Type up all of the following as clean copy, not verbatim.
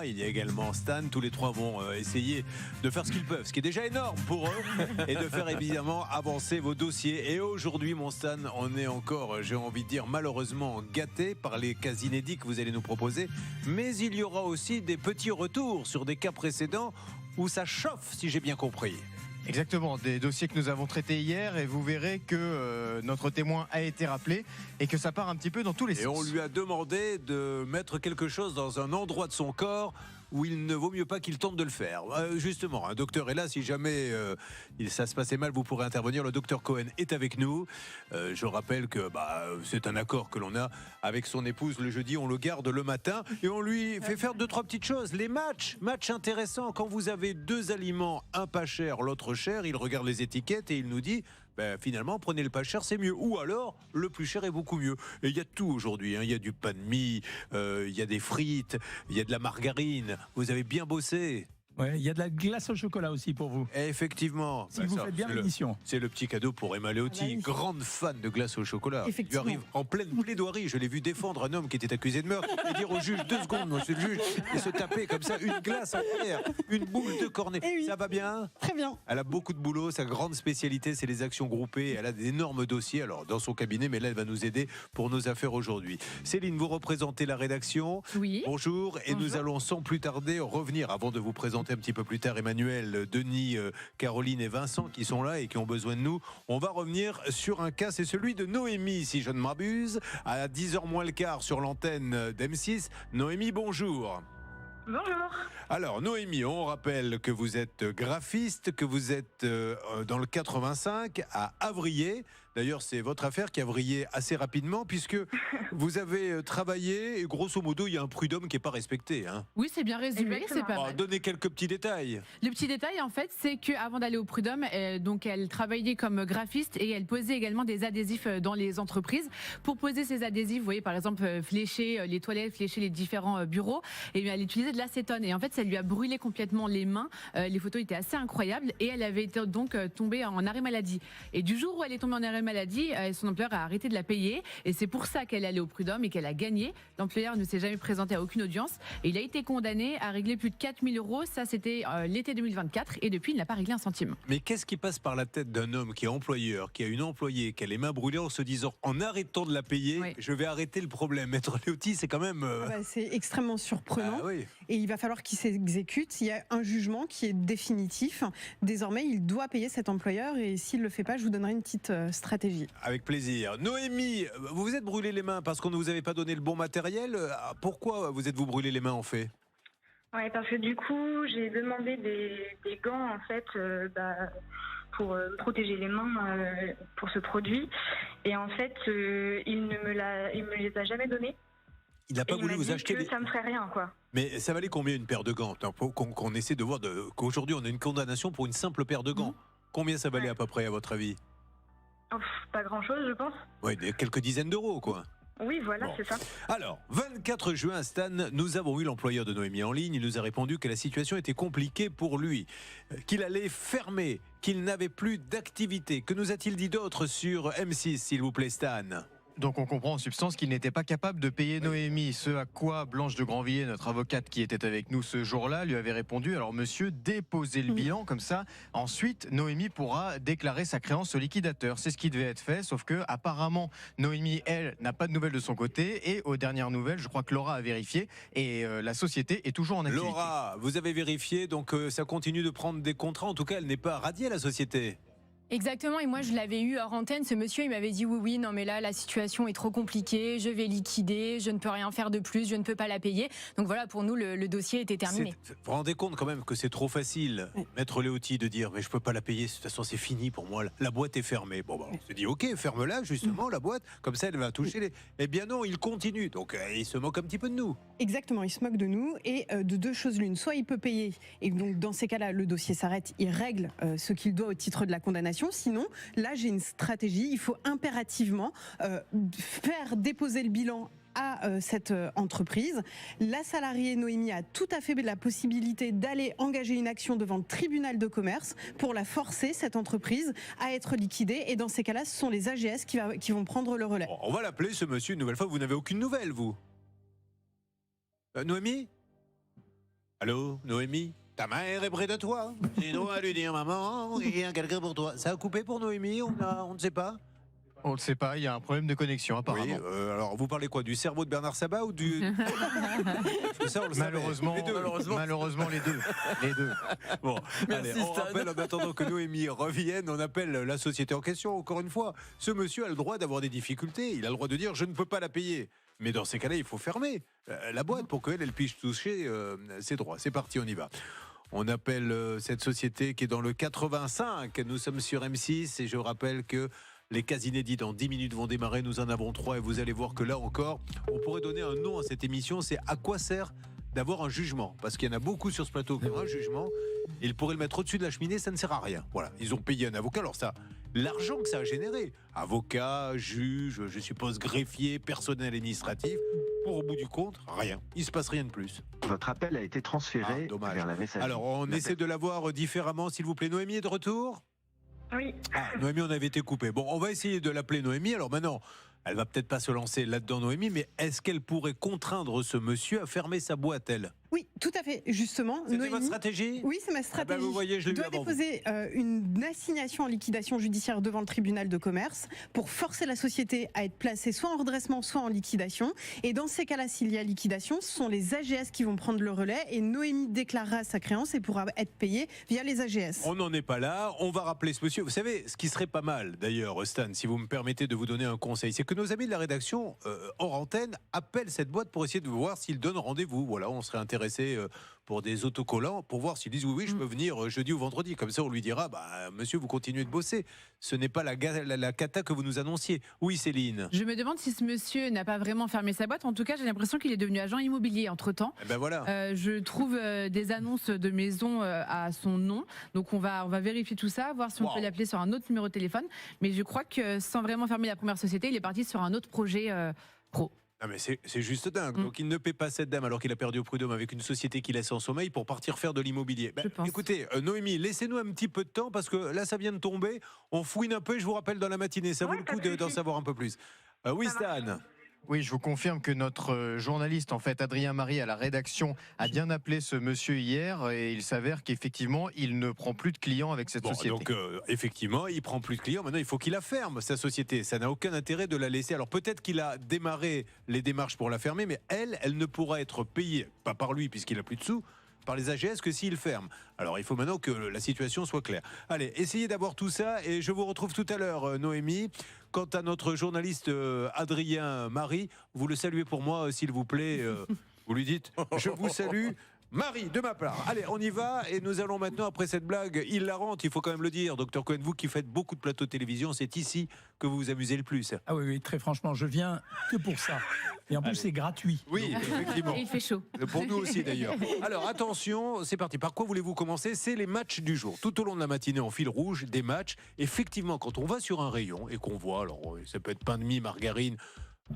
Laura, il y a également Stan. Tous les trois vont essayer de faire ce qu'ils peuvent, ce qui est déjà énorme pour eux, et de faire évidemment avancer vos dossiers. Et aujourd'hui, mon Stan, on est encore, j'ai envie de dire, malheureusement gâté par les cas inédits que vous allez nous proposer. Mais il y aura aussi des petits retours sur des cas précédents où ça chauffe, si j'ai bien compris. Exactement, des dossiers que nous avons traités hier, et vous verrez que notre témoin a été rappelé et que ça part un petit peu dans tous les sens. Et on lui a demandé de mettre quelque chose dans un endroit de son corps où il ne vaut mieux pas qu'il tente de le faire. Justement, un docteur est là, si jamais ça se passait mal, vous pourrez intervenir. Le docteur Cohen est avec nous. Je rappelle que c'est un accord que l'on a avec son épouse le jeudi, on le garde le matin et on lui fait faire 2-3 petites choses. Les matchs intéressants, quand vous avez 2 aliments, un pas cher, l'autre cher, il regarde les étiquettes et il nous dit finalement prenez le pas cher, c'est mieux, ou alors le plus cher est beaucoup mieux. Et il y a tout aujourd'hui, il y a du pain de mie, il y a des frites, il y a de la margarine. Vous avez bien bossé. Ouais, il y a de la glace au chocolat aussi pour vous. Et effectivement. Si vous faites bien l'émission. C'est le petit cadeau pour Emma Leotti, grande fan de glace au chocolat. Il lui arrive en pleine plaidoirie. Je l'ai vu défendre un homme qui était accusé de meurtre et dire au juge 2 secondes, monsieur le juge, et se taper comme ça une glace entière, une boule de cornet. Oui. Ça va bien? Très bien. Elle a beaucoup de boulot. Sa grande spécialité, c'est les actions groupées. Elle a d'énormes dossiers alors dans son cabinet, mais là, elle va nous aider pour nos affaires aujourd'hui. Céline, vous représentez la rédaction. Oui. Bonjour. Et nous allons sans plus tarder revenir, avant de vous présenter un petit peu plus tard Emmanuel, Denis, Caroline et Vincent qui sont là et qui ont besoin de nous. On va revenir sur un cas, c'est celui de Noémie, si je ne m'abuse, à 10h moins le quart sur l'antenne d'M6. Noémie, bonjour. Bonjour. Alors Noémie, on rappelle que vous êtes graphiste, que vous êtes dans le 85 à Avrier. D'ailleurs, c'est votre affaire qui a vrillé assez rapidement puisque vous avez travaillé et grosso modo, il y a un prud'homme qui n'est pas respecté. Hein. Oui, c'est bien résumé, Exactement. c'est pas mal. Donnez quelques petits détails. Le petit détail, en fait, c'est qu'avant d'aller au prud'homme, donc elle travaillait comme graphiste et elle posait également des adhésifs dans les entreprises. Pour poser ces adhésifs, vous voyez, par exemple, flécher les toilettes, flécher les différents bureaux, et bien, elle utilisait de l'acétone. Et en fait, ça lui a brûlé complètement les mains. Les photos étaient assez incroyables et elle avait été donc tombée en arrêt maladie. Et du jour où elle est tombée en arrêt maladie, son employeur a arrêté de la payer. Et c'est pour ça qu'elle est allée au prud'homme et qu'elle a gagné. L'employeur ne s'est jamais présenté à aucune audience. Et il a été condamné à régler plus de 4 000 €. Ça, c'était l'été 2024. Et depuis, il n'a pas réglé un centime. Mais qu'est-ce qui passe par la tête d'un homme qui est employeur, qui a une employée, qui a les mains brûlées en se disant en arrêtant de la payer, Oui. je vais arrêter le problème. Maître Leotti, c'est quand même... C'est extrêmement surprenant. oui. Et il va falloir qu'il s'exécute. Il y a un jugement qui est définitif. Désormais, il doit payer cet employeur. Et s'il ne le fait pas, je vous donnerai une petite stratégie. Avec plaisir. Noémie, vous vous êtes brûlé les mains parce qu'on ne vous avait pas donné le bon matériel. Pourquoi vous êtes-vous brûlé les mains en fait? Ouais, parce que du coup, j'ai demandé des gants en fait pour protéger les mains pour ce produit. Et en fait, il me les a jamais donnés. Il n'a pas Et voulu il m'a vous dit acheter que ça me ferait rien, quoi. Mais ça valait combien une paire de gants? Faut qu'on essaie de voir qu'aujourd'hui on a une condamnation pour une simple paire de gants. Combien ça valait à peu près à votre avis? Pas grand-chose, je pense. Oui, quelques dizaines d'euros quoi. Oui, voilà, Bon. c'est ça. Alors, 24 juin, Stan, nous avons eu l'employeur de Noémie en ligne. Il nous a répondu que la situation était compliquée pour lui, qu'il allait fermer, qu'il n'avait plus d'activité. Que nous a-t-il dit d'autre sur M6, s'il vous plaît, Stan? Donc on comprend en substance qu'il n'était pas capable de payer Noémie, ce à quoi Blanche de Grandvilliers, notre avocate qui était avec nous ce jour-là, lui avait répondu: alors monsieur, déposez le bilan, comme ça ensuite Noémie pourra déclarer sa créance au liquidateur. C'est ce qui devait être fait, sauf que apparemment Noémie, elle, n'a pas de nouvelles de son côté, et aux dernières nouvelles, je crois que Laura a vérifié, et la société est toujours en activité. Laura, vous avez vérifié, donc ça continue de prendre des contrats. En tout cas, elle n'est pas radiée, la société. Exactement, et moi je l'avais eu hors antenne, ce monsieur il m'avait dit oui, non mais là la situation est trop compliquée, je vais liquider, je ne peux rien faire de plus, je ne peux pas la payer. Donc voilà, pour nous le dossier était terminé. Vous vous rendez compte quand même que c'est trop facile, Maître Leotti, de dire mais je peux pas la payer, de toute façon c'est fini pour moi, la boîte est fermée. Bon, on se dit ok, ferme-la justement, la boîte, comme ça elle va toucher les... Eh bien non, il continue, donc il se moque un petit peu de nous. Exactement, il se moque de nous et de 2 choses l'une. Soit il peut payer, et donc dans ces cas-là, le dossier s'arrête, il règle ce qu'il doit au titre de la condamnation. Sinon, là j'ai une stratégie, il faut impérativement faire déposer le bilan à cette entreprise. La salariée Noémie a tout à fait la possibilité d'aller engager une action devant le tribunal de commerce pour la forcer, cette entreprise, à être liquidée. Et dans ces cas-là, ce sont les AGS qui vont prendre le relais. Bon, on va l'appeler ce monsieur une nouvelle fois, vous n'avez aucune nouvelle vous Noémie? Allô, Noémie? Ta mère est près de toi. Sinon, à lui dire, maman, il y a quelqu'un pour toi. Ça a coupé pour Noémie? On ne sait pas. On ne sait pas, il y a un problème de connexion apparemment. Oui, alors vous parlez quoi? Du cerveau de Bernard Sabat ou du... Ça, on le savait. Malheureusement, Les deux. malheureusement les deux. Les deux. Bon, Merci, allez, on Stan. rappelle en attendant que Noémie revienne, on appelle la société en question. Encore une fois, ce monsieur a le droit d'avoir des difficultés. Il a le droit de dire je ne peux pas la payer. Mais dans ces cas-là, il faut fermer la boîte pour qu'elle puisse toucher ses droits. C'est parti, on y va. On appelle cette société qui est dans le 85. Nous sommes sur M6 et je rappelle que les cas inédits dans 10 minutes vont démarrer. Nous en avons 3 et vous allez voir que là encore, on pourrait donner un nom à cette émission. C'est à quoi sert d'avoir un jugement? Parce qu'il y en a beaucoup sur ce plateau qui ont un jugement. Ils pourraient le mettre au-dessus de la cheminée, ça ne sert à rien. Voilà, ils ont payé un avocat. Alors ça, l'argent que ça a généré, avocat, juge, je suppose greffier, personnel administratif, pour au bout du compte, rien. Il se passe rien de plus. Votre appel a été transféré dommage. vers la messagerie. Alors on essaie de l'avoir différemment, s'il vous plaît. Noémie est de retour? Oui. Noémie, on avait été coupé. Bon, on va essayer de l'appeler Noémie. Alors maintenant, elle va peut-être pas se lancer là-dedans, Noémie, mais est-ce qu'elle pourrait contraindre ce monsieur à fermer sa boîte, elle? Oui, tout à fait. Justement, C'était votre stratégie? Oui, c'est ma stratégie. vous voyez, je l'ai vu dois avant vous. déposer une assignation en liquidation judiciaire devant le tribunal de commerce pour forcer la société à être placée soit en redressement, soit en liquidation. Et dans ces cas-là, s'il y a liquidation, ce sont les AGS qui vont prendre le relais et Noémie déclarera sa créance et pourra être payée via les AGS. On n'en est pas là. On va rappeler ce monsieur. Vous savez, ce qui serait pas mal, d'ailleurs, Stan, si vous me permettez de vous donner un conseil, c'est que nos amis de la rédaction, hors antenne, appellent cette boîte pour essayer de voir s'ils donnent rendez-vous. Voilà, on serait intéressé pour des autocollants, pour voir s'ils disent oui, je peux venir jeudi ou vendredi. Comme ça, on lui dira, monsieur, vous continuez de bosser. Ce n'est pas la cata que vous nous annonciez. Oui, Céline. Je me demande si ce monsieur n'a pas vraiment fermé sa boîte. En tout cas, j'ai l'impression qu'il est devenu agent immobilier entre-temps. Eh ben voilà. Je trouve des annonces de maisons à son nom. Donc on va vérifier tout ça, voir si on peut l'appeler sur un autre numéro de téléphone. Mais je crois que sans vraiment fermer la première société, il est parti sur un autre projet pro. Non mais c'est juste dingue. Donc il ne paie pas cette dame alors qu'il a perdu au prud'homme avec une société qui laisse en sommeil pour partir faire de l'immobilier. Je pense. Écoutez, Noémie, laissez-nous un petit peu de temps parce que là ça vient de tomber. On fouine un peu et je vous rappelle dans la matinée. Ça vaut le coup d'en savoir un peu plus. Oui, Stan. Oui, je vous confirme que notre journaliste, en fait, Adrien Marie, à la rédaction, a bien appelé ce monsieur hier et il s'avère qu'effectivement, il ne prend plus de clients avec cette société. Donc, effectivement, il prend plus de clients. Maintenant, il faut qu'il la ferme, sa société. Ça n'a aucun intérêt de la laisser. Alors, peut-être qu'il a démarré les démarches pour la fermer, mais elle ne pourra être payée, pas par lui, puisqu'il n'a plus de sous, par les AGS que s'il ferme. Alors, il faut maintenant que la situation soit claire. Allez, essayez d'avoir tout ça et je vous retrouve tout à l'heure, Noémie. Quant à notre journaliste Adrien Marie, vous le saluez pour moi, s'il vous plaît. Vous lui dites « Je vous salue ». Marie, de ma part. Allez, on y va et nous allons maintenant, après cette blague hilarante, il faut quand même le dire, Dr Cohen, vous qui faites beaucoup de plateaux de télévision, c'est ici que vous vous amusez le plus. Ah oui, très franchement, je viens que pour ça. Et en plus, c'est gratuit. Oui, effectivement. Et il fait chaud. Pour nous aussi d'ailleurs. Alors attention, c'est parti. Par quoi voulez-vous commencer? C'est les matchs du jour. Tout au long de la matinée, en fil rouge, des matchs. Effectivement, quand on va sur un rayon et qu'on voit, alors ça peut être pain de mie, margarine,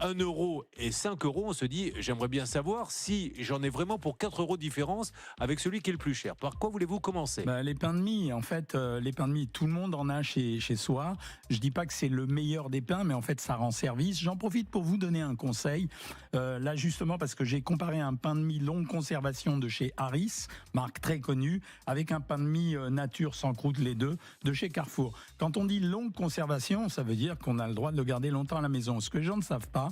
1 euro et 5 euros, on se dit, j'aimerais bien savoir si j'en ai vraiment pour 4 euros de différence avec celui qui est le plus cher. Par quoi voulez-vous commencer? Les pains de mie, en fait, les pains de mie, tout le monde en a chez soi. Je dis pas que c'est le meilleur des pains, mais en fait, ça rend service. J'en profite pour vous donner un conseil. Là, justement, parce que j'ai comparé un pain de mie longue conservation de chez Harris, marque très connue, avec un pain de mie nature sans croûte, les deux, de chez Carrefour. Quand on dit longue conservation, ça veut dire qu'on a le droit de le garder longtemps à la maison. Ce que les gens ne savent pas,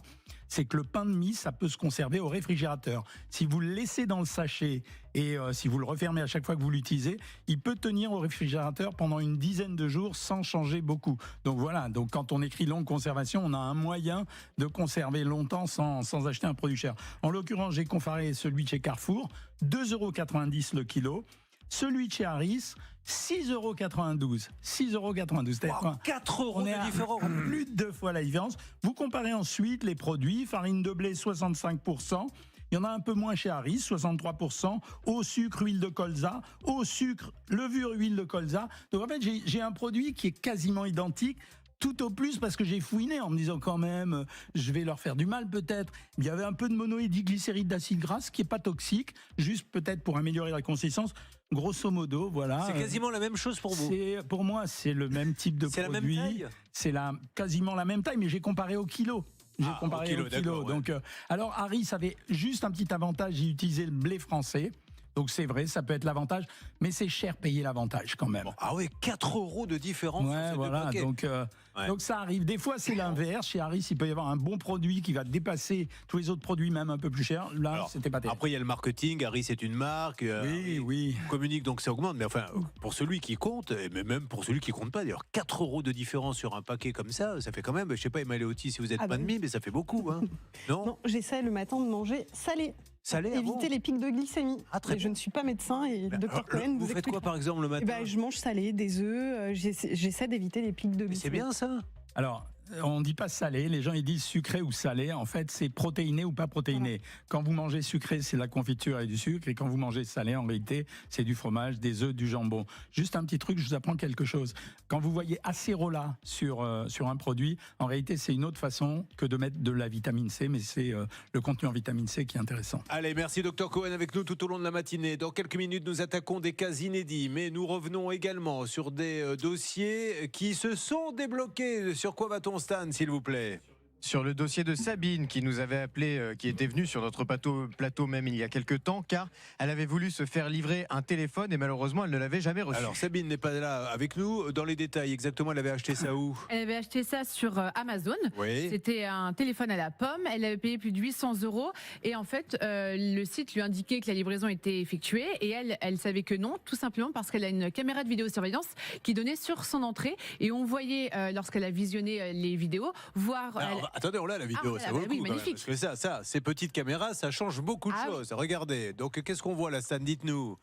c'est que le pain de mie, ça peut se conserver au réfrigérateur. Si vous le laissez dans le sachet et si vous le refermez à chaque fois que vous l'utilisez, il peut tenir au réfrigérateur pendant une dizaine de jours sans changer beaucoup. Donc voilà, donc quand on écrit longue conservation, on a un moyen de conserver longtemps sans acheter un produit cher. En l'occurrence, j'ai comparé celui de chez Carrefour, 2,90 € le kilo. Celui de chez Harris, 6,92 €. 6,92 €. Wow, 4 euros de différence. Plus de 2 fois la différence. Vous comparez ensuite les produits. Farine de blé, 65%. Il y en a un peu moins chez Harris, 63%. Eau, sucre, huile de colza. Eau, sucre, levure, huile de colza. Donc en fait, j'ai un produit qui est quasiment identique. Tout au plus parce que j'ai fouiné en me disant quand même, je vais leur faire du mal peut-être. Il y avait un peu de monoédiglycéride d'acide gras, ce qui n'est pas toxique, juste peut-être pour améliorer la consistance. Grosso modo, voilà. C'est quasiment la même chose pour vous. Pour moi, c'est le même type de produit. C'est la même taille. C'est quasiment la même taille, mais j'ai comparé au kilo. J'ai comparé au kilo. d'accord, Donc, alors, Harris avait juste un petit avantage, il utilisait le blé français. Donc c'est vrai, ça peut être l'avantage, mais c'est cher payer l'avantage quand même. Bon, ah oui, 4 € de différence sur Ouais, ces voilà, deux paquets. donc ça arrive. Des fois, c'est l'inverse. Chez Harris, il peut y avoir un bon produit qui va dépasser tous les autres produits, même un peu plus cher. Là, Alors, c'était pas terrible. Après, il y a le marketing. Harry, c'est une marque. Oui. On communique, donc ça augmente. Mais enfin, pour celui qui compte, mais même pour celui qui compte pas, d'ailleurs, 4 € de différence sur un paquet comme ça fait quand même, je sais pas, Emma Léoty, si vous êtes pas de mie, mais ça fait beaucoup. Hein. Non, j'essaie le matin de manger salé. Salé, Éviter les pics de glycémie. très Et je ne suis pas médecin et le docteur Cohen vous faites quoi par exemple le matin? Je mange salé, des œufs, j'essaie d'éviter les pics de glycémie. C'est bien ça. Alors, on ne dit pas salé, les gens ils disent sucré ou salé. En fait, c'est protéiné ou pas protéiné. Voilà. Quand vous mangez sucré, c'est de la confiture et du sucre. Et quand vous mangez salé, en réalité, c'est du fromage, des œufs, du jambon. Juste un petit truc, je vous apprends quelque chose. Quand vous voyez acérola sur un produit, en réalité, c'est une autre façon que de mettre de la vitamine C. Mais c'est le contenu en vitamine C qui est intéressant. Allez, merci Dr Cohen avec nous tout au long de la matinée. Dans quelques minutes, nous attaquons des cas inédits. Mais nous revenons également sur des dossiers qui se sont débloqués. Sur quoi va-t-on, Stan, s'il vous plaît? Sur le dossier de Sabine qui nous avait appelé, qui était venue sur notre plateau même il y a quelques temps, car elle avait voulu se faire livrer un téléphone et malheureusement elle ne l'avait jamais reçu. Alors Sabine n'est pas là avec nous. Dans les détails, exactement, elle avait acheté ça où? Elle avait acheté ça sur Amazon. Oui. C'était un téléphone à la pomme. Elle avait payé plus de 800 € et en fait le site lui indiquait que la livraison était effectuée et elle savait que non, tout simplement parce qu'elle a une caméra de vidéosurveillance qui donnait sur son entrée et on voyait lorsqu'elle a visionné les vidéos voir. Attendez, on l'a la vidéo, ça vaut le coup. Oui, magnifique. Parce que ça, ces petites caméras, ça change beaucoup de choses. Regardez, donc qu'est-ce qu'on voit là, Stan? Dites-nous.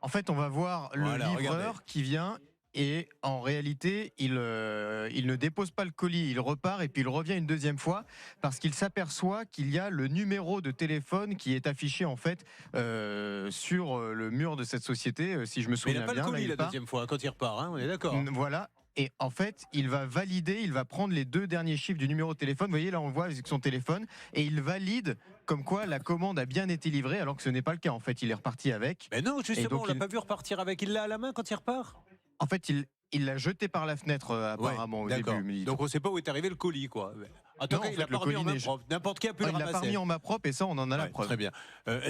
En fait, on va voir le livreur regardez. qui vient et en réalité, il ne dépose pas le colis, il repart et puis il revient une deuxième fois parce qu'il s'aperçoit qu'il y a le numéro de téléphone qui est affiché en fait sur le mur de cette société, si je me souviens bien. Mais il n'a pas le colis la deuxième fois quand il repart, hein, on est d'accord. Voilà. Et en fait, il va valider, il va prendre les 2 derniers chiffres du numéro de téléphone. Vous voyez, là, on le voit avec son téléphone. Et il valide comme quoi la commande a bien été livrée, alors que ce n'est pas le cas. En fait, il est reparti avec. Mais non, justement, on l'a pas vu repartir avec. Il l'a à la main quand il repart? En fait, il l'a jeté par la fenêtre, apparemment, au début. Donc, on ne sait pas où est arrivé le colis, quoi. En tout cas, il l'a pas remis en main propre. N'importe qui a pu le ramasser. Il l'a pas remis en main propre et ça, on en a la preuve. Très bien.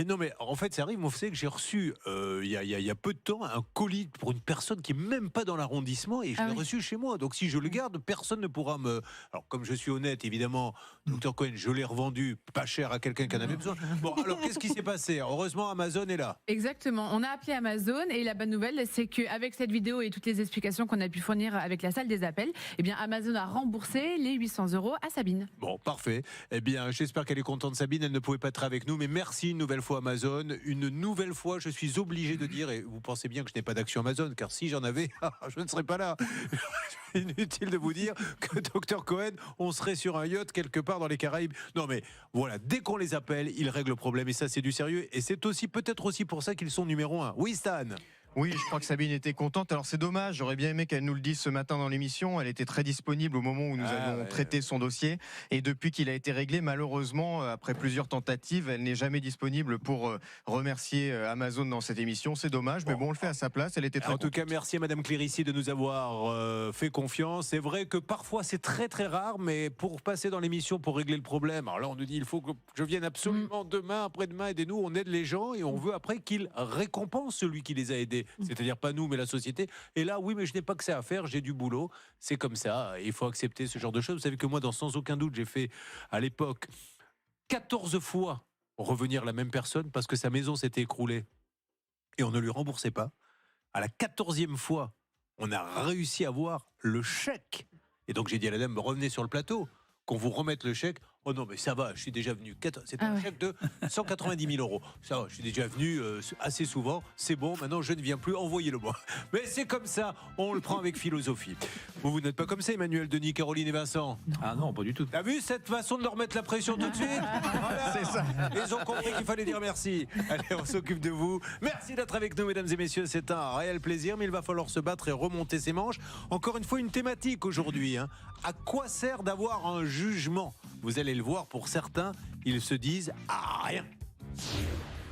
Non, mais en fait, ça arrive. Moi, vous savez que j'ai reçu, il y a peu de temps, un colis pour une personne qui n'est même pas dans l'arrondissement et je l'ai reçu chez moi. Donc, si je le garde, personne ne pourra me. Alors, comme je suis honnête, évidemment, Dr Cohen, je l'ai revendu pas cher à quelqu'un qui en avait besoin. Bon, alors, qu'est-ce qui s'est passé? Heureusement, Amazon est là. Exactement. On a appelé Amazon et la bonne nouvelle, c'est qu'avec cette vidéo et toutes les explications qu'on a pu fournir avec la salle des appels, eh bien, Amazon a remboursé les 800 € à Sabine. Bon, parfait. Eh bien, j'espère qu'elle est contente, Sabine. Elle ne pouvait pas être avec nous, mais merci une nouvelle fois Amazon. Une nouvelle fois, je suis obligé de dire, et vous pensez bien que je n'ai pas d'action Amazon, car si j'en avais, je ne serais pas là. Inutile de vous dire que Dr Cohen, on serait sur un yacht quelque part dans les Caraïbes. Non, mais voilà, dès qu'on les appelle, ils règlent le problème, et ça, c'est du sérieux. Et c'est aussi peut-être aussi pour ça qu'ils sont numéro 1. Oui, Stan? Oui, je crois que Sabine était contente. Alors c'est dommage, j'aurais bien aimé qu'elle nous le dise ce matin dans l'émission. Elle était très disponible au moment où nous avions traité son dossier. Et depuis qu'il a été réglé, malheureusement, après plusieurs tentatives, elle n'est jamais disponible pour remercier Amazon dans cette émission. C'est dommage, mais bon, on le fait à sa place. Elle était très contente. En tout cas, merci à Madame Clérici de nous avoir fait confiance. C'est vrai que parfois c'est très très rare, mais pour passer dans l'émission, pour régler le problème, alors là on nous dit il faut que je vienne absolument demain, après-demain, aidez-nous. On aide les gens et on veut après qu'ils récompensent celui qui les a aidés. C'est-à-dire pas nous, mais la société. Et là, oui, mais je n'ai pas que ça à faire, j'ai du boulot. C'est comme ça, il faut accepter ce genre de choses. Vous savez que moi, sans aucun doute, j'ai fait à l'époque 14 fois revenir la même personne parce que sa maison s'était écroulée et on ne lui remboursait pas. À la 14e fois, on a réussi à avoir le chèque. Et donc j'ai dit à la dame, revenez sur le plateau, qu'on vous remette le chèque. Oh non, mais ça va, je suis déjà venu. C'est un chèque de 190 000 €. Ça va, je suis déjà venu assez souvent. C'est bon, maintenant je ne viens plus. Envoyez-le-moi. Mais c'est comme ça, on le prend avec philosophie. Vous n'êtes pas comme ça, Emmanuel, Denis, Caroline et Vincent? Ah non, pas du tout. T'as vu cette façon de leur mettre la pression tout de suite? Voilà. C'est ça. Ils ont compris qu'il fallait dire merci. Allez, on s'occupe de vous. Merci d'être avec nous, mesdames et messieurs. C'est un réel plaisir, mais il va falloir se battre et remonter ses manches. Encore une fois, une thématique aujourd'hui. À quoi sert d'avoir un jugement? Vous allez le voir, pour certains, ils se disent à rien.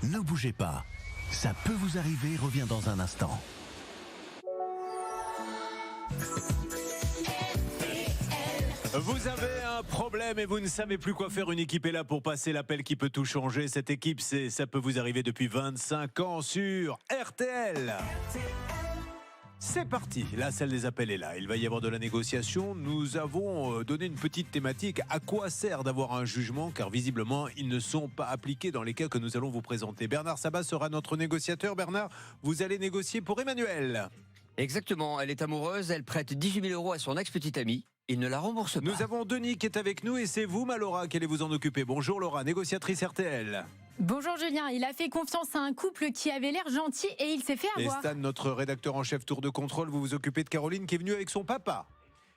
Ne bougez pas. Ça peut vous arriver, reviens dans un instant. Vous avez un un problème et vous ne savez plus quoi faire, une équipe est là pour passer l'appel qui peut tout changer. Cette équipe, ça peut vous arriver depuis 25 ans sur RTL. C'est parti, la salle des appels est là, il va y avoir de la négociation. Nous avons donné une petite thématique, à quoi sert d'avoir un jugement, car visiblement ils ne sont pas appliqués dans les cas que nous allons vous présenter. Bernard Sabat sera notre négociateur. Bernard, vous allez négocier pour Emmanuel. Exactement, elle est amoureuse, elle prête 18 000 € à son ex-petite amie, il ne la rembourse pas. Nous avons Denis qui est avec nous et c'est vous, Laura, qui allez vous en occuper. Bonjour Laura, négociatrice RTL. Bonjour Julien, il a fait confiance à un couple qui avait l'air gentil et il s'est fait Et avoir. Stan, notre rédacteur en chef tour de contrôle, vous vous occupez de Caroline qui est venue avec son papa.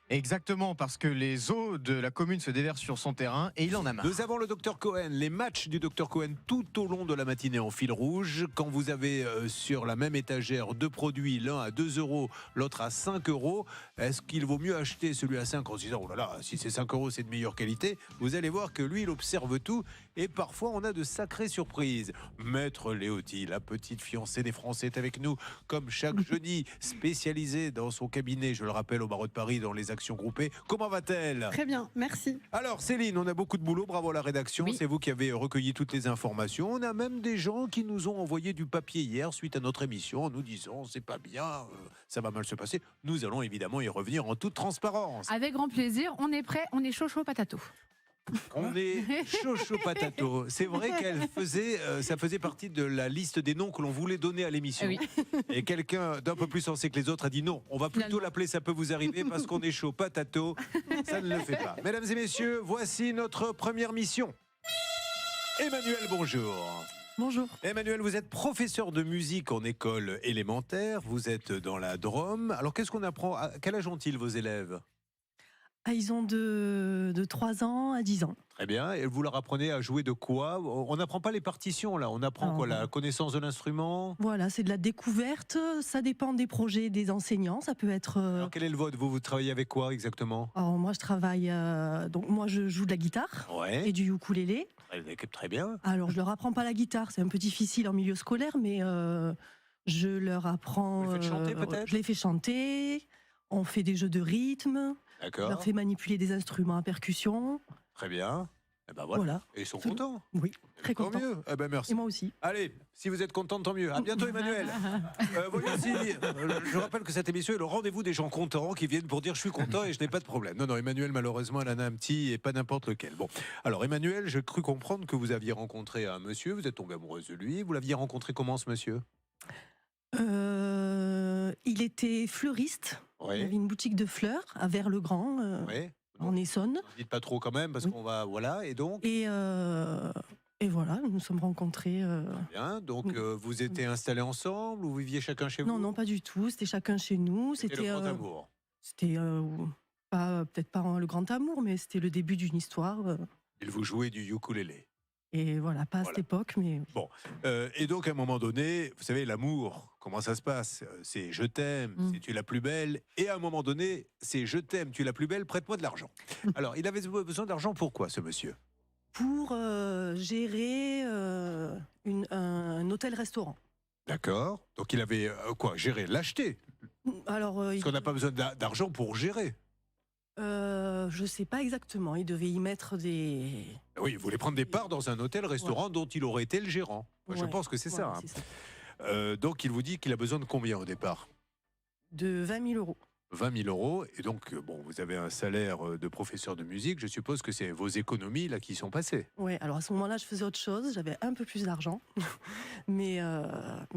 Exactement, parce que les eaux de la commune se déversent sur son terrain et il en a marre. Nous avons le docteur Cohen, les matchs du docteur Cohen tout au long de la matinée en fil rouge. Quand vous avez sur la même étagère deux produits, l'un à 2 €, l'autre à 5 €, est-ce qu'il vaut mieux acheter celui à 5 en se disant oh là là, si c'est 5 € c'est de meilleure qualité? Vous allez voir que lui il observe tout et parfois on a de sacrées surprises. Maître Léoty, la petite fiancée des Français, est avec nous comme chaque jeudi, spécialisée dans son cabinet, je le rappelle, au barreau de Paris dans les actions groupées. Comment va-t-elle? Très bien, merci. Alors Céline, on a beaucoup de boulot, bravo à la rédaction, Oui. c'est vous qui avez recueilli toutes les informations. On a même des gens qui nous ont envoyé du papier hier suite à notre émission en nous disant c'est pas bien, ça va mal se passer. Nous allons évidemment y revenir en toute transparence. Avec grand plaisir, on est prêt, on est chaud patato. On est chaud patato. C'est vrai ça faisait partie de la liste des noms que l'on voulait donner à l'émission. Oui. Et quelqu'un d'un peu plus sensé que les autres a dit non, on va plutôt Finalement. l'appeler ça peut vous arriver parce qu'on est chaud patato. Ça ne le fait pas. Mesdames et messieurs, voici notre première mission. Emmanuel, bonjour. Bonjour. Emmanuel, vous êtes professeur de musique en école élémentaire, vous êtes dans la Drôme. Alors qu'est-ce qu'on apprend? À quel âge ont-ils vos élèves? Ah, ils ont de 3 ans à 10 ans. Très bien, et vous leur apprenez à jouer de quoi? On n'apprend pas les partitions là, on apprend Non. quoi? La connaissance de l'instrument? Voilà, c'est de la découverte. Ça dépend des projets des enseignants. Ça peut être. Alors quel est le vôtre? Vous travaillez avec quoi exactement? Alors, moi, je travaille. Donc, moi, je joue de la guitare Ouais, et du ukulélé. très bien. Alors, je leur apprends pas la guitare. C'est un peu difficile en milieu scolaire, mais je leur apprends. Vous les faites chanter, peut-être? Je les fais chanter. On fait des jeux de rythme. Je D'accord, leur fais manipuler des instruments à percussion. très bien. Et ben voilà. Voilà. Et ils sont C'est- contents. Oui, très Tant content. mieux. Eh ben merci. Et moi aussi. Allez, si vous êtes content, tant mieux. À bientôt, Emmanuel. Voyons si, je rappelle que cette émission est le rendez-vous des gens contents qui viennent pour dire je suis content et je n'ai pas de problème. Non, Emmanuel, malheureusement, elle en a un petit et pas n'importe lequel. Bon, alors Emmanuel, j'ai cru comprendre que vous aviez rencontré un monsieur, vous êtes tombé amoureuse de lui. Vous l'aviez rencontré comment, ce monsieur? Il était fleuriste. Il Oui. avait une boutique de fleurs à Vers-le-Grand, Oui. en Essonne. Dites pas trop quand même, parce Oui. qu'on va. Voilà, et donc. Et voilà, nous nous sommes rencontrés. Bien, donc Oui. vous étiez installés ensemble ou vous viviez chacun chez vous? Non, non, pas du tout. C'était chacun chez nous. C'était le grand amour. C'était peut-être pas le grand amour, mais c'était le début d'une histoire. Il vous jouait du ukulélé. Et voilà, pas à cette Voilà. époque, mais Et donc, à un moment donné, vous savez, l'amour, comment ça se passe? C'est je t'aime, c'est tu es la plus belle. Et à un moment donné, c'est je t'aime, tu es la plus belle, prête-moi de l'argent. Alors, il avait besoin d'argent pour quoi, ce monsieur? pour gérer un hôtel-restaurant. D'accord. Donc, il avait quoi? Gérer, l'acheter. Alors, Parce qu'on n'a pas besoin d'argent pour gérer. je sais pas exactement. Il devait y mettre des. Oui, il voulait prendre des parts dans un hôtel-restaurant dont il aurait été le gérant. Moi, je Ouais, pense que c'est voilà, ça. c'est ça. Donc, il vous dit qu'il a besoin de combien au départ? De 20 000 €. 20 000 €. Et donc, bon, vous avez un salaire de professeur de musique. Je suppose que c'est vos économies là qui sont passées. Ouais, alors à ce moment-là, je faisais autre chose, j'avais un peu plus d'argent, mais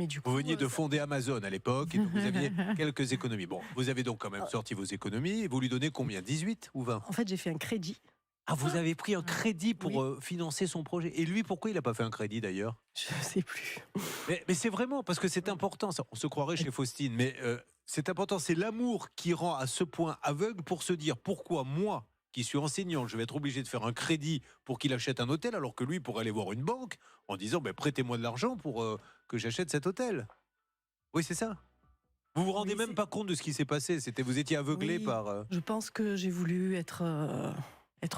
du coup. Vous veniez de fonder Amazon à l'époque, et donc vous aviez quelques économies. Bon, vous avez donc quand même sorti vos économies, et vous lui donnez combien? 18 ou 20? En fait, j'ai fait un crédit. Ah, vous avez pris un crédit pour Oui. financer son projet. Et lui, pourquoi il n'a pas fait un crédit d'ailleurs? Je sais plus. Mais c'est vraiment, parce que c'est important, ça. On se croirait chez Faustine, mais c'est important, c'est l'amour qui rend à ce point aveugle pour se dire pourquoi moi, qui suis enseignant, je vais être obligé de faire un crédit pour qu'il achète un hôtel, alors que lui pourrait aller voir une banque en disant prêtez-moi de l'argent pour que j'achète cet hôtel. Oui, c'est ça. Vous vous rendez Oui, même c'est- pas compte de ce qui s'est passé. Vous étiez aveuglé Oui. par. Je pense que j'ai voulu être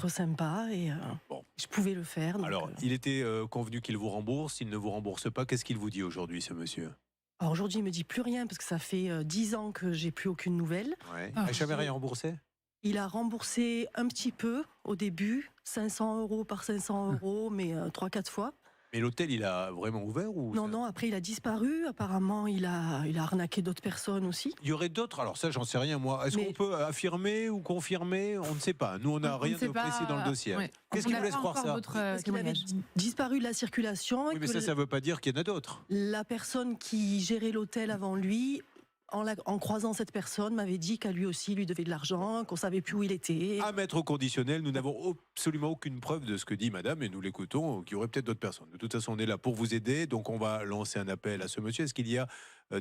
sympa et Bon. je pouvais le faire. donc, Alors, il était convenu qu'il vous rembourse. Il ne vous rembourse pas. Qu'est-ce qu'il vous dit aujourd'hui, ce monsieur? Alors aujourd'hui, il me dit plus rien parce que ça fait 10 ans que j'ai plus aucune nouvelle. Ouais. Ah. Il n'a jamais rien remboursé? Il a remboursé un petit peu au début, 500 € par 500 €, mais 3-4 fois. Mais l'hôtel, il a vraiment ouvert ou Non, non, après il a disparu. Apparemment, il a arnaqué d'autres personnes aussi. Il y aurait d'autres, alors ça j'en sais rien moi. Est-ce qu'on peut affirmer ou confirmer? On ne sait pas. Nous on n'a rien de précis dans le dossier. Ouais. Qu'est-ce On qui n'a vous laisse pas croire encore ça? votre Parce qu'il avait témoignage. disparu de la circulation. Oui, mais ça ne veut pas dire qu'il y en a d'autres. La personne qui gérait l'hôtel avant lui, en croisant cette personne, m'avait dit qu'à lui aussi, il lui devait de l'argent, qu'on savait plus où il était. À mettre au conditionnel, nous n'avons absolument aucune preuve de ce que dit madame et nous l'écoutons, qu'il y aurait peut-être d'autres personnes. De toute façon, on est là pour vous aider, donc on va lancer un appel à ce monsieur. Est-ce qu'il y a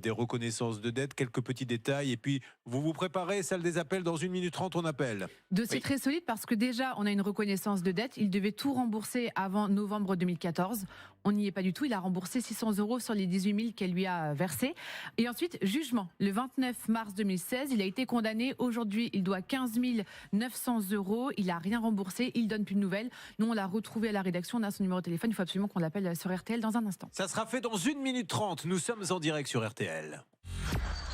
des reconnaissances de dette, quelques petits détails et puis vous vous préparez, salle des appels, dans 1 minute 30 on appelle. Dossier très solide parce que déjà, on a une reconnaissance de dette. Il devait tout rembourser avant novembre 2014. On n'y est pas du tout. Il a remboursé 600 € sur les 18 000 qu'elle lui a versés. Et ensuite, jugement. Le 29 mars 2016, il a été condamné. Aujourd'hui, il doit 15 900 €. Il n'a rien remboursé. Il donne plus de nouvelles. Nous, on l'a retrouvé à la rédaction. On a son numéro de téléphone. Il faut absolument qu'on l'appelle sur RTL dans un instant. Ça sera fait dans 1 minute 30. Nous sommes en direct sur RTL.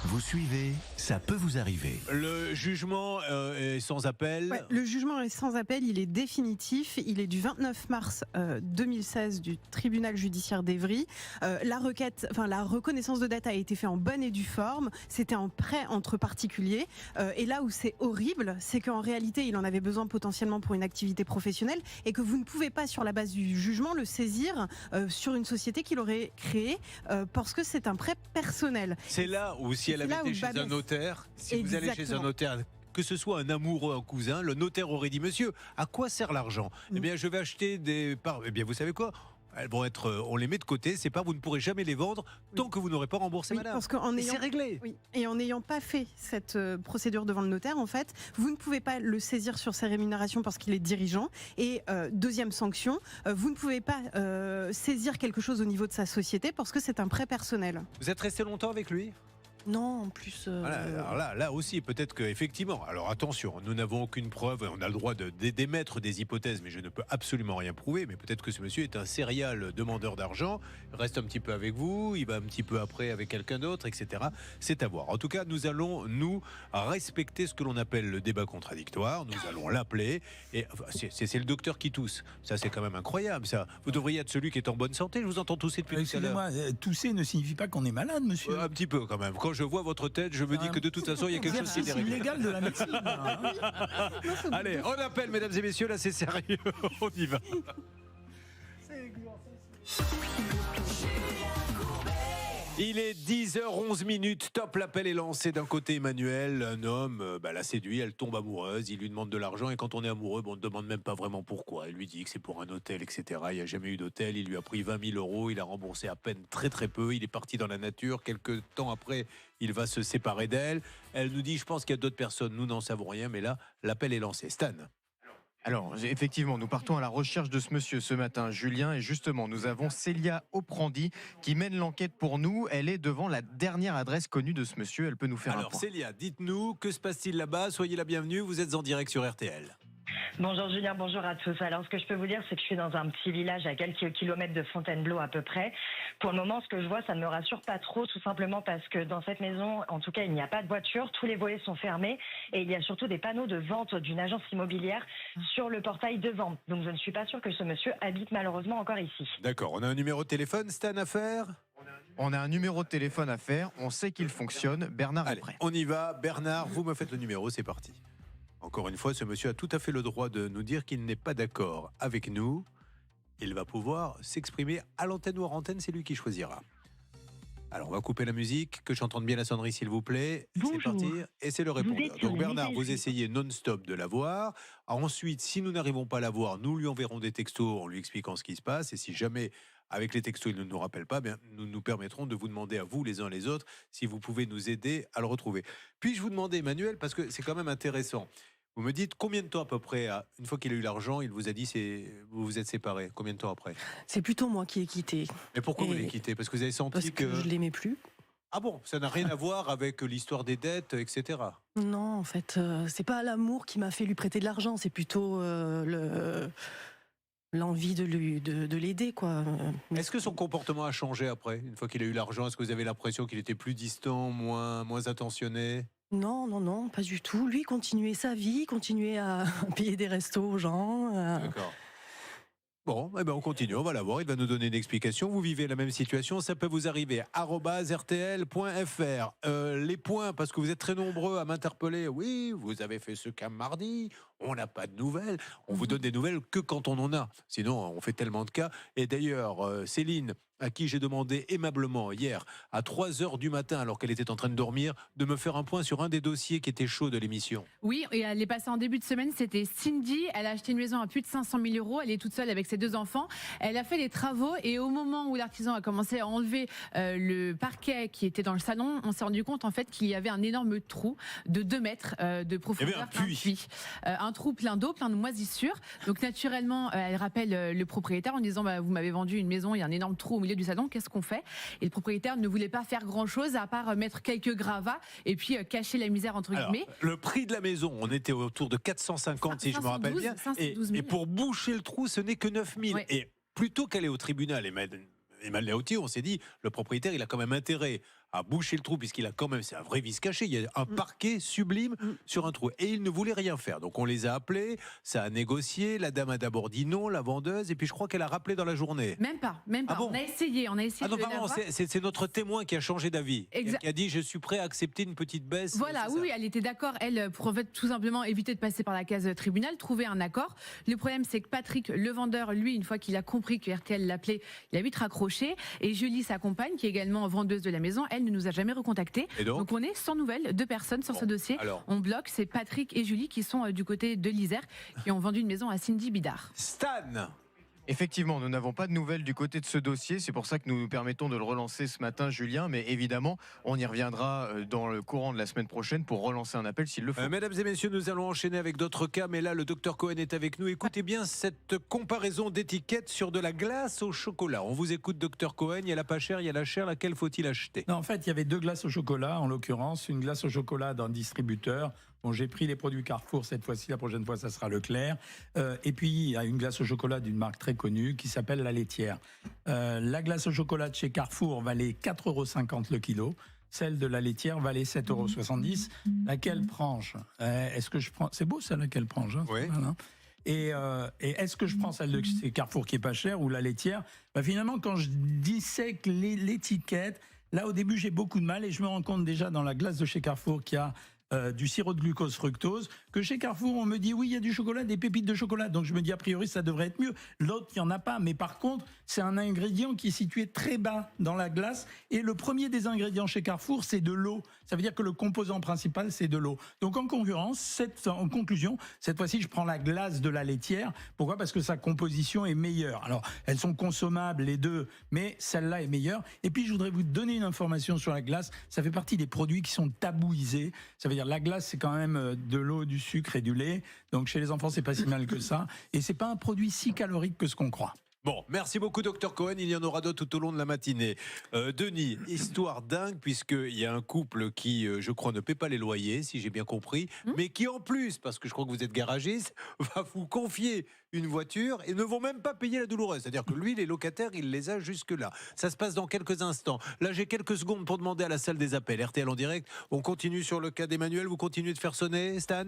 Vous suivez, ça peut vous arriver. Le jugement est sans appel. Ouais, le jugement est sans appel, il est définitif. Il est du 29 mars 2016 du tribunal judiciaire d'Évry. La reconnaissance de dette a été faite en bonne et due forme. C'était en prêt entre particuliers. Et là où c'est horrible, c'est qu'en réalité, il en avait besoin potentiellement pour une activité professionnelle et que vous ne pouvez pas, sur la base du jugement, le saisir sur une société qu'il aurait créée parce que c'est un prêt personnel. C'est là où, si elle avait été chez un notaire, si vous allez chez un notaire, que ce soit un amoureux, un cousin, le notaire aurait dit: monsieur, à quoi sert l'argent? Eh bien, je vais acheter des parts. Eh bien, vous savez quoi? Elles vont être, on les met de côté, c'est pas, vous ne pourrez jamais les vendre tant que vous n'aurez pas remboursé, madame. Parce qu'en ayant, c'est réglé. Oui, et en n'ayant pas fait cette procédure devant le notaire, en fait, vous ne pouvez pas le saisir sur ses rémunérations parce qu'il est dirigeant. Et deuxième sanction, vous ne pouvez pas saisir quelque chose au niveau de sa société parce que c'est un prêt personnel. Vous êtes resté longtemps avec lui? Non, en plus... Voilà, alors là aussi, peut-être qu'effectivement, alors attention, nous n'avons aucune preuve, on a le droit d'émettre des hypothèses, mais je ne peux absolument rien prouver, mais peut-être que ce monsieur est un serial demandeur d'argent, il reste un petit peu avec vous, il va un petit peu après avec quelqu'un d'autre, etc. C'est à voir. En tout cas, nous allons, nous, respecter ce que l'on appelle le débat contradictoire, nous allons l'appeler, et enfin, c'est le docteur qui tousse. Ça, c'est quand même incroyable, ça. Vous devriez être celui qui est en bonne santé, je vous entends tousser depuis tout à l'heure. Excusez-moi, tousser ne signifie pas qu'on est malade, monsieur. Un petit peu quand même. Quand je vois votre tête, je me dis que de toute façon, il y a quelque chose qui est C'est illégal de la médecine. Hein. Allez, on appelle, mesdames et messieurs, là c'est sérieux, on y va. Il est 10h11, top, l'appel est lancé. D'un côté, Emmanuel, un homme, l'a séduit, elle tombe amoureuse, il lui demande de l'argent et quand on est amoureux, on ne demande même pas vraiment pourquoi. Elle lui dit que c'est pour un hôtel, etc. Il n'y a jamais eu d'hôtel, il lui a pris 20 000 €, il a remboursé à peine très très peu, il est parti dans la nature, quelques temps après, il va se séparer d'elle. Elle nous dit, je pense qu'il y a d'autres personnes, nous n'en savons rien, mais là, l'appel est lancé. Stan. Alors, effectivement, nous partons à la recherche de ce monsieur ce matin, Julien, et justement, nous avons Célia Oprandi qui mène l'enquête pour nous. Elle est devant la dernière adresse connue de ce monsieur. Elle peut nous faire un Alors, point. Célia, dites-nous, que se passe-t-il là-bas? Soyez la bienvenue, vous êtes en direct sur RTL. Bonjour Julien, bonjour à tous. Alors ce que je peux vous dire, c'est que je suis dans un petit village à quelques kilomètres de Fontainebleau à peu près. Pour le moment, ce que je vois, ça ne me rassure pas trop, tout simplement parce que dans cette maison, en tout cas, il n'y a pas de voiture, tous les volets sont fermés et il y a surtout des panneaux de vente d'une agence immobilière sur le portail devant. Donc je ne suis pas sûre que ce monsieur habite malheureusement encore ici. D'accord, on a un numéro de téléphone, Stan, à faire? On a un numéro de téléphone à faire, on sait qu'il fonctionne. Bernard est prêt. On y va, Bernard, vous me faites le numéro, c'est parti. Encore une fois, ce monsieur a tout à fait le droit de nous dire qu'il n'est pas d'accord avec nous. Il va pouvoir s'exprimer à l'antenne ou hors antenne, c'est lui qui choisira. Alors, on va couper la musique, que j'entende bien la sonnerie, s'il vous plaît. C'est parti, et c'est le répondeur. Donc, Bernard, vous essayez non-stop de la voir. Ensuite, si nous n'arrivons pas à la voir, nous lui enverrons des textos en lui expliquant ce qui se passe. Et si jamais, avec les textos, il ne nous rappelle pas, bien, nous nous permettrons de vous demander à vous, les uns les autres, si vous pouvez nous aider à le retrouver. Puis-je vous demander, Emmanuel, parce que c'est quand même intéressant, vous me dites combien de temps à peu près, une fois qu'il a eu l'argent, il vous a dit vous vous êtes séparés, combien de temps après? C'est plutôt moi qui ai quitté. Mais pourquoi vous l'avez quitté? Parce que vous avez senti Parce que je l'aimais plus. Ah bon, ça n'a rien à voir avec l'histoire des dettes, etc. Non, en fait, c'est pas l'amour qui m'a fait lui prêter de l'argent, c'est plutôt l'envie de l'aider, quoi. Est-ce que son comportement a changé après, une fois qu'il a eu l'argent? Est-ce que vous avez l'impression qu'il était plus distant, moins attentionné? Non, pas du tout. Lui, continuait sa vie, continuait à payer des restos aux gens. D'accord. Bon, eh ben on continue, on va la voir, il va nous donner une explication. Vous vivez la même situation, ça peut vous arriver. @rtl.fr. Les points, parce que vous êtes très nombreux à m'interpeller. Oui, vous avez fait ce cas mardi, on n'a pas de nouvelles. On vous donne des nouvelles que quand on en a. Sinon, on fait tellement de cas. Et d'ailleurs, Céline, à qui j'ai demandé aimablement hier, à 3h du matin, alors qu'elle était en train de dormir, de me faire un point sur un des dossiers qui était chaud de l'émission. Oui, et elle est passée en début de semaine, c'était Cindy. Elle a acheté une maison à plus de 500 000 €. Elle est toute seule avec ses 2 enfants. Elle a fait les travaux et au moment où l'artisan a commencé à enlever le parquet qui était dans le salon, on s'est rendu compte en fait qu'il y avait un énorme trou de 2 mètres de profondeur. Il y avait un puits. Un trou plein d'eau, plein de moisissures. Donc naturellement, elle rappelle le propriétaire en disant vous m'avez vendu une maison, il y a un énorme trou au milieu du salon, qu'est-ce qu'on fait? Et le propriétaire ne voulait pas faire grand-chose à part mettre quelques gravats et puis cacher la misère entre Alors, guillemets. le prix de la maison, on était autour de 450 si je me rappelle bien. 512 000. Et pour boucher le trou, ce n'est que 9 000. Ouais. Et plutôt qu'aller au tribunal et Léautier, on s'est dit, le propriétaire, il a quand même intérêt à boucher le trou, puisqu'il a quand même, c'est un vrai vice caché, il y a un parquet sublime sur un trou. Et il ne voulait rien faire. Donc on les a appelés, ça a négocié, la dame a d'abord dit non, la vendeuse, et puis je crois qu'elle a rappelé dans la journée. Même pas. Ah bon? On a essayé Ah non, de pardon, l'avoir. c'est notre témoin qui a changé d'avis. Exact. Qui a dit, je suis prêt à accepter une petite baisse. Voilà, c'est ça. oui, elle était d'accord, elle, pour en fait, tout simplement éviter de passer par la case tribunal, trouver un accord. Le problème, c'est que Patrick, le vendeur, lui, une fois qu'il a compris que RTL l'appelait, il a vite raccroché. Et Julie, sa compagne, qui est également vendeuse de la maison, elle ne nous a jamais recontactés. Et donc on est sans nouvelles, 2 personnes sur ce dossier. alors. On bloque, c'est Patrick et Julie qui sont du côté de l'Isère, qui ont vendu une maison à Cindy Bidard. Stan! Effectivement, nous n'avons pas de nouvelles du côté de ce dossier. C'est pour ça que nous nous permettons de le relancer ce matin, Julien. Mais évidemment, on y reviendra dans le courant de la semaine prochaine pour relancer un appel s'il le faut. Mesdames et messieurs, nous allons enchaîner avec d'autres cas. Mais là, le docteur Cohen est avec nous. Écoutez bien cette comparaison d'étiquettes sur de la glace au chocolat. On vous écoute, docteur Cohen. Il y a la pas chère, il y a la chère. Laquelle faut-il acheter? Non, en fait, il y avait 2 glaces au chocolat, en l'occurrence. Une glace au chocolat d'un distributeur. Bon, j'ai pris les produits Carrefour cette fois-ci, la prochaine fois, ça sera Leclerc. Et puis, il y a une glace au chocolat d'une marque très connue qui s'appelle La Laitière. La glace au chocolat de chez Carrefour valait 4,50 € le kilo. Celle de La Laitière valait 7,70 €. Laquelle prends-je? Est-ce que je prends... C'est beau, ça, laquelle prends-je, hein, Oui. voilà. Et est-ce que je prends celle de chez Carrefour qui est pas chère ou La Laitière? Finalement, quand je dissèque l'étiquette, là, au début, j'ai beaucoup de mal et je me rends compte déjà dans la glace de chez Carrefour qu'il y a du sirop de glucose fructose, que chez Carrefour on me dit oui il y a du chocolat, des pépites de chocolat, donc je me dis a priori ça devrait être mieux. L'autre il n'y en a pas, mais par contre c'est un ingrédient qui est situé très bas dans la glace et le premier des ingrédients chez Carrefour c'est de l'eau. Ça veut dire que le composant principal c'est de l'eau. Donc en conclusion, cette fois-ci je prends la glace de La Laitière. Pourquoi? Parce que sa composition est meilleure. Alors elles sont consommables les deux, mais celle-là est meilleure. Et puis je voudrais vous donner une information sur la glace. Ça fait partie des produits qui sont tabouisés. Ça veut dire la glace c'est quand même de l'eau, du sucre et du lait. Donc chez les enfants c'est pas si mal que ça. Et c'est pas un produit si calorique que ce qu'on croit. Bon, merci beaucoup, docteur Cohen. Il y en aura d'autres tout au long de la matinée. Denis, histoire dingue, puisqu'il y a un couple qui, je crois, ne paie pas les loyers, si j'ai bien compris, mais qui, en plus, parce que je crois que vous êtes garagiste, va vous confier une voiture et ne vont même pas payer la douloureuse. C'est-à-dire que lui, les locataires, il les a jusque-là. Ça se passe dans quelques instants. Là, j'ai quelques secondes pour demander à la salle des appels. RTL en direct. On continue sur le cas d'Emmanuel. Vous continuez de faire sonner, Stan?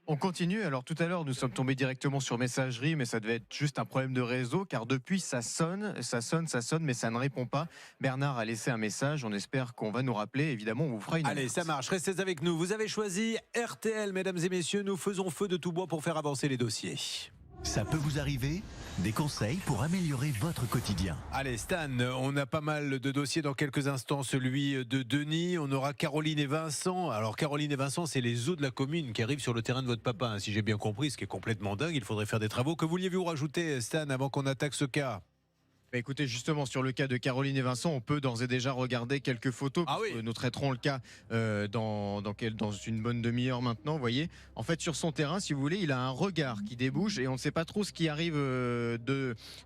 On continue. Alors tout à l'heure, nous sommes tombés directement sur messagerie, mais ça devait être juste un problème de réseau, car depuis, ça sonne, mais ça ne répond pas. Bernard a laissé un message. On espère qu'on va nous rappeler. Évidemment, on vous fera une Allez, annonce. ça marche. Restez avec nous. Vous avez choisi RTL, mesdames et messieurs. Nous faisons feu de tout bois pour faire avancer les dossiers. Ça peut vous arriver? Des conseils pour améliorer votre quotidien. Allez Stan, on a pas mal de dossiers dans quelques instants, celui de Denis, on aura Caroline et Vincent. Alors Caroline et Vincent, c'est les eaux de la commune qui arrivent sur le terrain de votre papa, hein, si j'ai bien compris, ce qui est complètement dingue, il faudrait faire des travaux. Que vouliez-vous rajouter Stan avant qu'on attaque ce cas? Écoutez, justement, sur le cas de Caroline et Vincent, on peut d'ores et déjà regarder quelques photos. Ah oui. Nous traiterons le cas dans une bonne demi-heure maintenant, vous voyez. En fait, sur son terrain, si vous voulez, il a un regard qui débouche et on ne sait pas trop ce qui arrive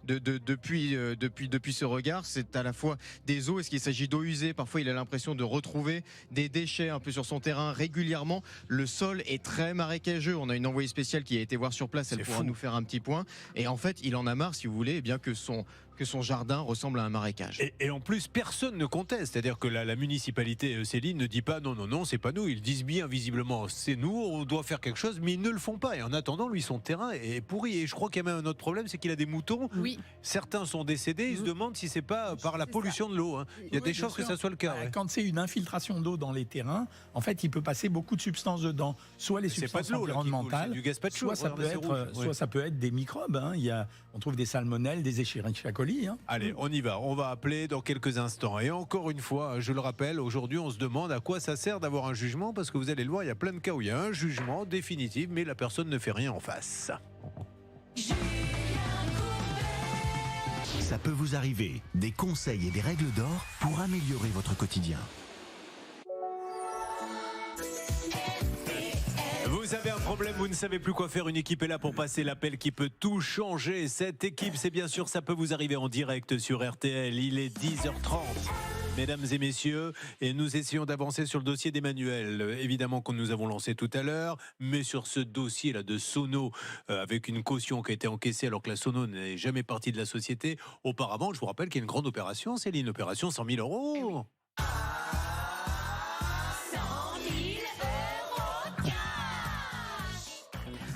depuis ce regard. C'est à la fois des eaux, est-ce qu'il s'agit d'eau usée? Parfois, il a l'impression de retrouver des déchets un peu sur son terrain régulièrement. Le sol est très marécageux. On a une envoyée spéciale qui a été voir sur place, elle pourra nous faire un petit point. Et en fait, il en a marre, si vous voulez, bien que son que son jardin ressemble à un marécage. Et en plus, personne ne conteste. C'est-à-dire que la municipalité, Céline, ne dit pas non, c'est pas nous. Ils disent bien visiblement, c'est nous, on doit faire quelque chose, mais ils ne le font pas. Et en attendant, lui, son terrain est pourri. Et je crois qu'il y a même un autre problème, c'est qu'il a des moutons. Oui. Certains sont décédés. Ils se demandent si c'est pas par la pollution de l'eau. Il y a des chances que ça soit le cas. Ouais. Quand c'est une infiltration d'eau dans les terrains, en fait, il peut passer beaucoup de substances dedans. Soit les substances environnementales, du gazpacho, soit ça peut être des microbes. On trouve des salmonelles, des Escherichia coli. Allez, on y va. On va appeler dans quelques instants. Et encore une fois, je le rappelle, aujourd'hui, on se demande à quoi ça sert d'avoir un jugement, parce que vous allez le voir, il y a plein de cas où il y a un jugement définitif, mais la personne ne fait rien en face. Ça peut vous arriver. Des conseils et des règles d'or pour améliorer votre quotidien. Vous avez un problème, vous ne savez plus quoi faire, une équipe est là pour passer l'appel qui peut tout changer. Cette équipe, c'est bien sûr, ça peut vous arriver en direct sur RTL. Il est 10h30. Mesdames et messieurs, et nous essayons d'avancer sur le dossier d'Emmanuel, évidemment que nous avons lancé tout à l'heure, mais sur ce dossier-là de Sono, avec une caution qui a été encaissée alors que la Sono n'est jamais partie de la société. Auparavant, je vous rappelle qu'il y a une grande opération, Céline, opération 100 000 €.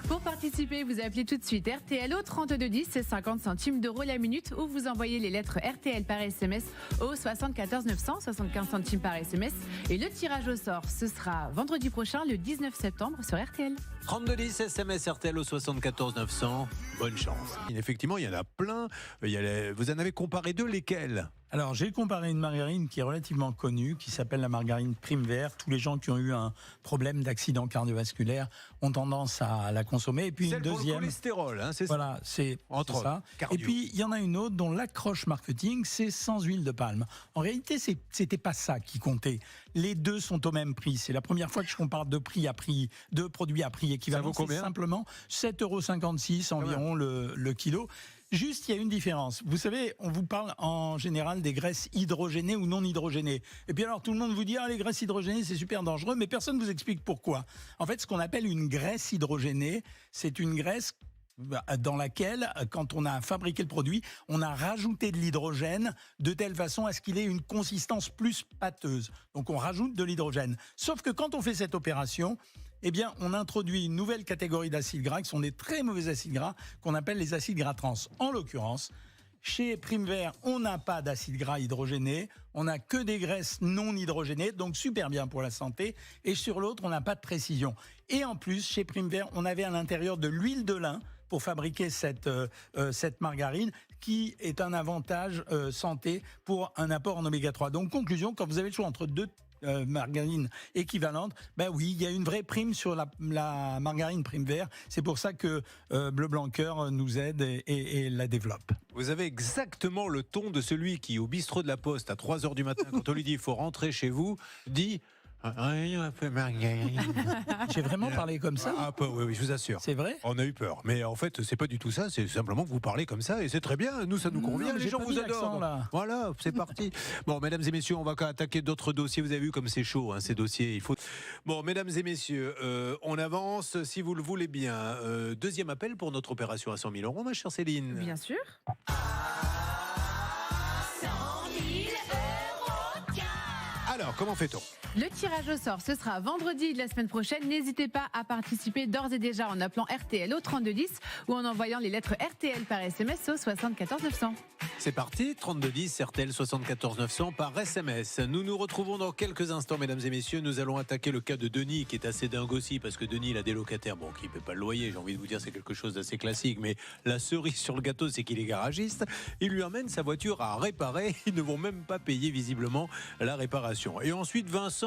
Pour participer, vous appelez tout de suite RTL au 3210, c'est 50 centimes d'euros la minute, ou vous envoyez les lettres RTL par SMS au 74 900, 75 centimes par SMS. Et le tirage au sort, ce sera vendredi prochain, le 19 septembre, sur RTL. 3210 SMS RTL au 74 900. Bonne chance. Effectivement, il y en a plein. Vous en avez comparé deux, lesquels ? Alors, j'ai comparé une margarine qui est relativement connue, qui s'appelle la margarine Prime Vert. Tous les gens qui ont eu un problème d'accident cardiovasculaire ont tendance à la consommer. Et puis celle une deuxième. Pour le cholestérol, hein, c'est ça. Voilà, c'est entre ça. Cardio. Et puis, il y en a une autre dont l'accroche marketing, c'est sans huile de palme. En réalité, c'était pas ça qui comptait. Les deux sont au même prix. C'est la première fois que je compare deux produits à prix équivalent. Ça vaut combien ? C'est simplement 7,56 € environ le kilo. Juste, il y a une différence. Vous savez, on vous parle en général des graisses hydrogénées ou non hydrogénées. Et puis alors, tout le monde vous dit, les graisses hydrogénées, c'est super dangereux, mais personne ne vous explique pourquoi. En fait, ce qu'on appelle une graisse hydrogénée, c'est une graisse dans laquelle, quand on a fabriqué le produit, on a rajouté de l'hydrogène de telle façon à ce qu'il ait une consistance plus pâteuse. Donc, on rajoute de l'hydrogène. Sauf que quand on fait cette opération, eh bien, on introduit une nouvelle catégorie d'acides gras qui sont des très mauvais acides gras qu'on appelle les acides gras trans. En l'occurrence, chez Prime Vert, on n'a pas d'acides gras hydrogénés, on n'a que des graisses non hydrogénées, donc super bien pour la santé. Et sur l'autre, on n'a pas de précision. Et en plus, chez Prime Vert, on avait à l'intérieur de l'huile de lin pour fabriquer cette margarine, qui est un avantage santé pour un apport en oméga 3. Donc, conclusion, quand vous avez le choix entre deux margarine équivalente, oui, il y a une vraie prime sur la margarine Prime Vert. C'est pour ça que Bleu Blanc Cœur nous aide et la développe. Vous avez exactement le ton de celui qui, au bistrot de la Poste, à 3h du matin, quand on lui dit il faut rentrer chez vous, dit un peu margarine. J'ai vraiment parlé comme ça. Oui, je vous assure. C'est vrai ? On a eu peur. Mais en fait, c'est pas du tout ça. C'est simplement que vous parlez comme ça et c'est très bien. Nous, ça nous convient. Les gens vous adorent. Là. Voilà, c'est parti. Bon, mesdames et messieurs, on va attaquer d'autres dossiers. Vous avez vu comme c'est chaud, ces dossiers. Bon, mesdames et messieurs, on avance si vous le voulez bien. Deuxième appel pour notre opération à 100 000 €, ma chère Céline. Bien sûr. Alors, comment fait-on ? Le tirage au sort, ce sera vendredi de la semaine prochaine. N'hésitez pas à participer d'ores et déjà en appelant RTL au 3210 ou en envoyant les lettres RTL par SMS au 74 900. C'est parti, 3210 RTL 74 900 par SMS. Nous nous retrouvons dans quelques instants, mesdames et messieurs. Nous allons attaquer le cas de Denis, qui est assez dingue aussi, parce que Denis, il a des locataires, qui ne paient pas le loyer. J'ai envie de vous dire, c'est quelque chose d'assez classique. Mais la cerise sur le gâteau, c'est qu'il est garagiste. Il lui amène sa voiture à réparer. Ils ne vont même pas payer, visiblement, la réparation. Et ensuite, Vincent,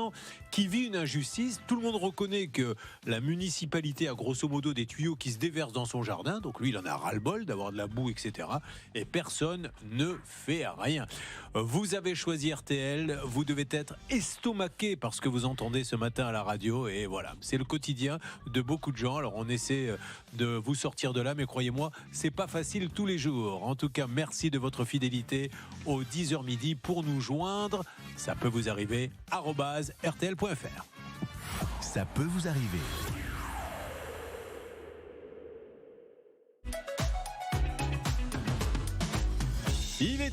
qui vit une injustice. Tout le monde reconnaît que la municipalité a grosso modo des tuyaux qui se déversent dans son jardin. Donc lui, il en a ras-le-bol d'avoir de la boue, etc. Et personne ne fait rien. Vous avez choisi RTL. Vous devez être estomaqué par ce que vous entendez ce matin à la radio. Et voilà, c'est le quotidien de beaucoup de gens. Alors on essaie de vous sortir de là, mais croyez-moi, c'est pas facile tous les jours. En tout cas, merci de votre fidélité au 10h midi pour nous joindre. Ça peut vous arriver, @rtl.fr. Ça peut vous arriver.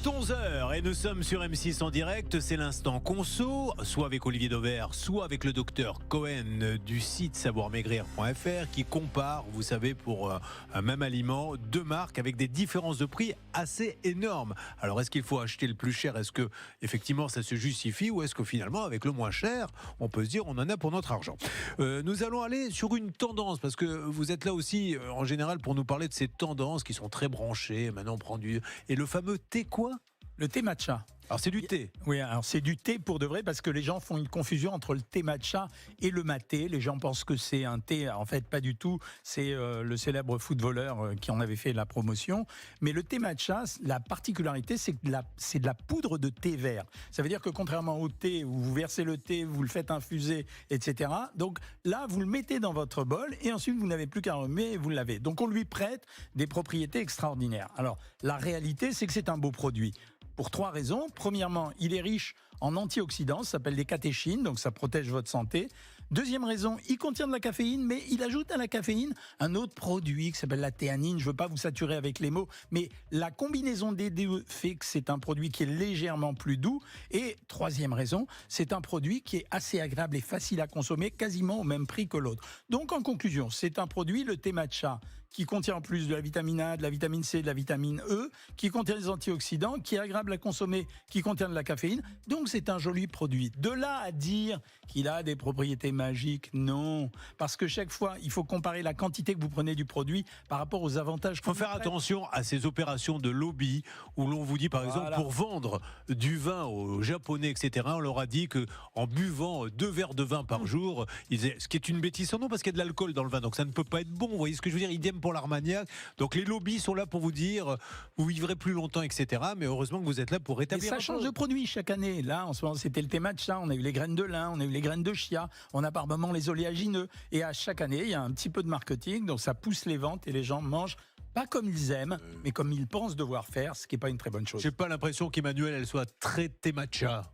est 11h et nous sommes sur M6 en direct. C'est l'instant conso, soit avec Olivier Dauvert, soit avec le docteur Cohen du site savoirmaigrir.fr qui compare, vous savez, pour un même aliment, deux marques avec des différences de prix assez énormes. Alors, est-ce qu'il faut acheter le plus cher? Est-ce que effectivement ça se justifie ou est-ce que finalement, avec le moins cher, on peut se dire on en a pour notre argent? Nous allons aller sur une tendance parce que vous êtes là aussi en général pour nous parler de ces tendances qui sont très branchées. Maintenant, on prend du... Et le fameux thé quoi? Le thé matcha. Alors c'est du thé. Oui, alors c'est du thé pour de vrai parce que les gens font une confusion entre le thé matcha et le maté. Les gens pensent que c'est un thé, en fait pas du tout. C'est le célèbre footballeur qui en avait fait la promotion. Mais le thé matcha, la particularité, c'est que c'est de la poudre de thé vert. Ça veut dire que contrairement au thé où vous versez le thé, vous le faites infuser, etc. Donc là, vous le mettez dans votre bol et ensuite vous n'avez plus qu'à remuer et vous l'avez. Donc on lui prête des propriétés extraordinaires. Alors la réalité, c'est que c'est un beau produit. Pour trois raisons. Premièrement, il est riche en antioxydants, ça s'appelle des catéchines, donc ça protège votre santé. Deuxième raison, il contient de la caféine, mais il ajoute à la caféine un autre produit qui s'appelle la théanine. Je ne veux pas vous saturer avec les mots, mais la combinaison des deux fait que c'est un produit qui est légèrement plus doux. Et troisième raison, c'est un produit qui est assez agréable et facile à consommer, quasiment au même prix que l'autre. Donc en conclusion, c'est un produit, le thé matcha, qui contient en plus de la vitamine A, de la vitamine C, de la vitamine E, qui contient des antioxydants, qui est agréable à consommer, qui contient de la caféine. Donc c'est un joli produit. De là à dire qu'il a des propriétés magiques, non. Parce que chaque fois, il faut comparer la quantité que vous prenez du produit par rapport aux avantages. Il faut faire attention à ces opérations de lobby où l'on vous dit par exemple pour vendre du vin aux Japonais, etc. On leur a dit qu'en buvant 2 verres de vin par jour, ce qui est une bêtise sans nom parce qu'il y a de l'alcool dans le vin, donc ça ne peut pas être bon. Vous voyez ce que je veux dire? Idem pour l'Armagnac. Donc les lobbies sont là pour vous dire vous vivrez plus longtemps, etc. Mais heureusement que vous êtes là pour rétablir. Et ça change de produit chaque année. Là, en ce moment, c'était le thé matcha, on a eu les graines de lin, on a eu les graines de chia, on a par moments les oléagineux. Et à chaque année, il y a un petit peu de marketing, donc ça pousse les ventes et les gens mangent pas comme ils aiment, mais comme ils pensent devoir faire, ce qui n'est pas une très bonne chose. J'ai pas l'impression qu'Emmanuel elle soit très thé matcha.